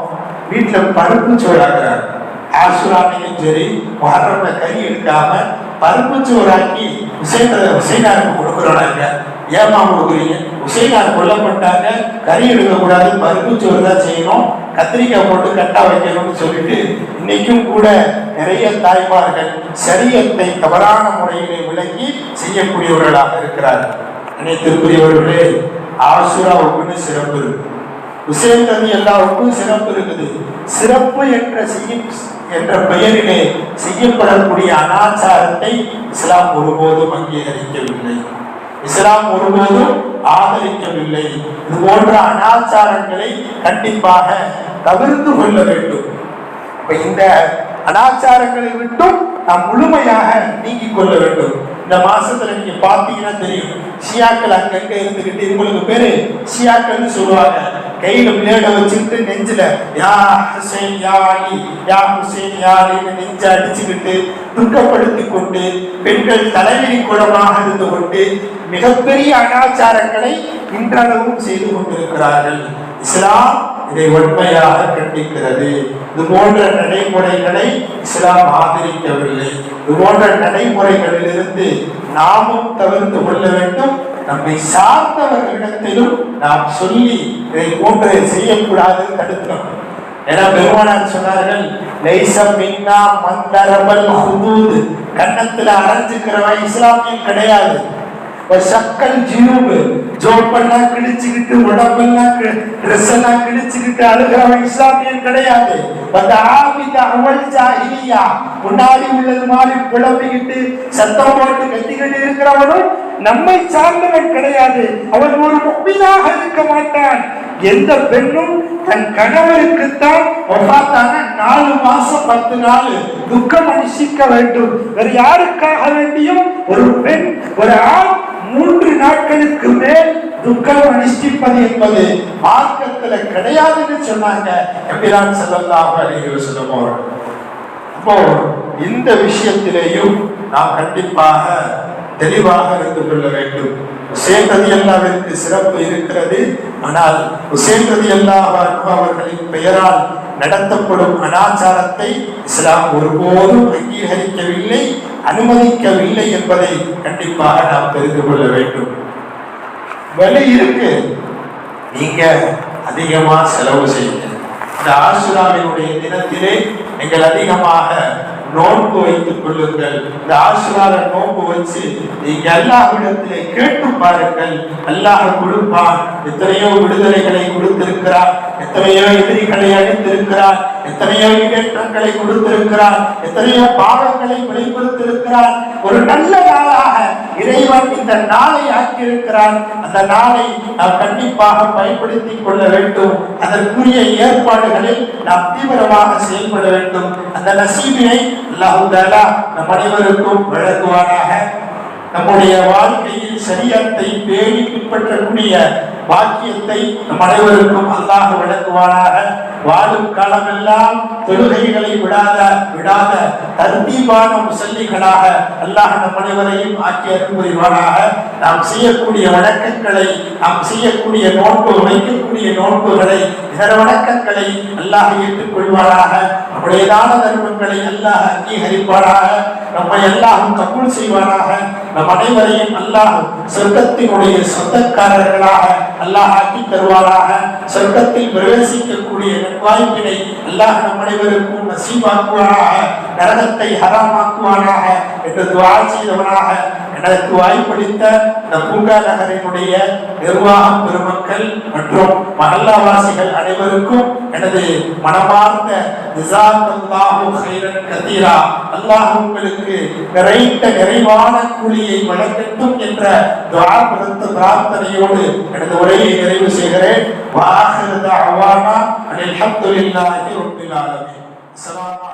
வீட்டுல பருப்பு சோறாக்குறாங்க. ஆசுரானையும் சரி மரண கறி எடுக்காம பருப்பு சோறாக்கி உசைனாருக்கு கொடுக்குறோம். ஏமா கொடுக்குறீங்க? உசைனார் கொல்லப்பட்டாங்க, கறி எடுக்கக்கூடாது, பருப்பு சோறு தான் செய்யணும், கத்திரிக்காய் போட்டு கட்டா வைக்கணும்னு சொல்லிட்டு இன்னைக்கும் கூட நிறைய தாய்மார்கள் சரியத்தை தவறான முறையிலே விளக்கி செய்யக்கூடியவர்களாக இருக்கிறார்கள். அனைத்திற்குரியவர்களே, ஆசுராவுக்குன்னு சிறப்பு இருக்கு, ஹுசேன் ரதி எல்லாருக்கும் சிறப்பு இருக்குது. சிறப்பு என்ற பெயரிலே செய்யப்படக்கூடிய அனாச்சாரத்தை இஸ்லாம் ஒருபோதும் அங்கீகரிக்கவில்லை, இஸ்லாம் ஒருபோதும் ஆதரிக்கவில்லை. இது போன்ற அனாச்சாரங்களை கண்டிப்பாக தவிர்த்து கொள்ள வேண்டும். இந்த அனாச்சாரங்களை விட்டும் நாம் முழுமையாக நீங்கிக் கொள்ள வேண்டும். இந்த மாசத்துல நீங்க பாத்தீங்கன்னா தெரியும், ஷியாக்கள் அங்கங்க இருந்துகிட்டு, உங்களுக்கு பேரு ஷியாக்கள்னு சொல்லுவாங்க, கையில பிளேட வச்சுக்கிட்டு நெஞ்சில யா ஹுசைன் யா அலி யா ஹுசைன் யா அலின்னு நெஞ்ச அடிச்சுக்கிட்டு துக்கப்படுத்தி கொண்டு பெண்கள் தலைவிரி குளமாக இருந்து கொண்டு மிகப்பெரிய அனாச்சாரங்களை இன்றளவும் செய்து கொண்டிருக்கிறார்கள். இஸ்லாம் இதை உண்மையாக கண்டிக்கிறது. இது போன்ற நடைமுறைகளை இஸ்லாம் ஆதரிக்கவில்லை. இது போன்ற நடைமுறைகளிலிருந்து நாமும் தவிர்த்து கொள்ள வேண்டும். நம்மை சார்ந்தவர்களிடத்திலும் நாம் சொல்லி இதை போன்று செய்யக்கூடாது, தடுக்கணும். ஏன்னா பெருமானார் சொன்னார்கள், லைஸம் மின்னா மந்தரபல் ஹுதூத், கன்னத்துல அரைஞ்சுக்கிறவன் இஸ்லாமியம் கிடையாது. சக்கல் ஜியூபு, ஜோப்பெல்லாம் கிழிச்சுக்கிட்டு உடம்பெல்லாம் ட்ரெஸ் எல்லாம் கிழிச்சுக்கிட்டு அழுகிறவன் இஸ்லாமியன் கிடையாது. முன்னாடி உள்ளது மாதிரி புலம்பிக்கிட்டு சத்தம் போட்டு கத்திக்கிட்டு இருக்கிறவனும் நம்மை சார்ந்தவன் கிடையாது. அவன் ஒரு முக்மீனாக இருக்க மாட்டான். எந்த பெண்ணும் தன் கணவருக்குத்தான் 4 மாசம் 10 நாள் துக்கம் அனுஷ்டிக்க வேண்டும். வேறு யாருக்காக வேண்டியும் ஒரு பெண் ஒரு ஆண் 3 நாட்களுக்கு மேல் துக்கம் அனுஷ்டிப்பது என்பது மார்க்கத்துல கிடையாதுன்னு சொன்னாங்க நபிகள் ஸல்லல்லாஹு அலைஹி வஸல்லம் அவர்கள். அப்போ இந்த விஷயத்திலேயும் நாம் கண்டிப்பாக தெளிவாக இருந்து கொள்ள வேண்டும். ஹுசைன் ரலியல்லாஹுவிற்கு சிறப்பு இருக்கிறது. ஆனால் ஹுசைன் ரலியல்லாஹு அன்ஹு அவர்களின் பெயரால் நடத்தப்படும் அனாச்சாரத்தை இஸ்லாம் ஒருபோதும் அங்கீகரிக்கவில்லை, அனுமதிக்கவில்லை என்பதை கண்டிப்பாக நாம் தெரிந்து கொள்ள வேண்டும். வலி இருக்கு, நீங்க அதிகமா செலவு செய்யுங்க. இந்த ஆசுராவினுடைய தினத்திலே நீங்கள் அதிகமாக நோன்பு வைத்துக் கொள்ளுங்கள். இந்த ஆசுரால நோன்பு வச்சு நீங்க அல்லாஹ்விடத்திலே கேட்டு பாருங்கள், அல்லாஹ் கொடுப்பான். எத்தனையோ விடுதலைகளை கொடுத்திருக்கிறார், எத்தனையோ எதிரிகளை அழித்திருக்கிறார், எத்தனையோ இடேற்றங்களை கொடுத்திருக்கிறார், எத்தனையோ பாவங்களை வெளிப்படுத்தியிருக்கிறார். ஒரு நல்ல நாளாக இறைவன் இந்த நாளை ஆக்கியிருக்கிறார். அந்த நாளை நாம் கண்டிப்பாக பயன்படுத்திக் கொள்ள வேண்டும். அதற்குரிய ஏற்பாடுகளில் நாம் தீவிரமாக செயல்பட வேண்டும். அந்த நசீபினை அல்லாஹ் தஆலா நம் அனைவருக்கும் வழங்குவானாக. நம்முடைய வாழ்க்கையில் சரியத்தை பேணி பின்பற்றக்கூடிய பாக்கியத்தை நம் அனைவருக்கும் அல்லாஹ் வழங்குவானாக. வாழும் காலமெல்லாம் தொழுகைகளை விடாத தர்தீபான முஸல்லிகளாக அல்லாஹ் நம் அனைவரையும் ஆக்கி அருள் புரிவானாக. நாம் செய்யக்கூடிய வணக்கங்களை, நாம் செய்யக்கூடிய நோன்பு வைக்கக்கூடிய நோன்புகளை, இதர வணக்கங்களை அல்லாஹ் ஏற்றுக்கொள்வானாக. நம்முடைய தான தர்மங்களை அல்லாஹ் அங்கீகரிப்பானாக. நம்மை அல்லாஹ் கபூல் செய்வானாக. நம் அனைவரையும் அல்லாஹ் சொர்க்கத்தினுடைய சொந்தக்காரர்களாக அல்லாஹ் ஆக்கி தருவாராக. சொர்க்கத்தில் பிரவேசிக்கக்கூடிய வாய்ப்பினை அல்லாஹ் நம் அனைவருக்கும் நசீபாக்குவாராக. நரகத்தை ஹராமாக்குவானாக என்று துஆ செய்தவனாக எனக்கு வாய்ப்பளித்த இந்த பூங்கா நகரினுடைய நிர்வாகம் பெருமக்கள் மற்றும் மஹல்லாவாசிகள் அனைவருக்கும் எனது மனமார்ந்த ஜஸாக்கல்லாஹு கைரன் கதீரா, அல்லாஹ் உங்களுக்கு நிறைவான கூலியை வழங்கட்டும் என்ற துஆ பிரார்த்தனையோடு எனது உரையை நிறைவு செய்கிறேன். வாஹிரு தஅவானா அல்ஹம்துலில்லாஹி ரப்பில் ஆலமீன். அஸ்ஸலாமு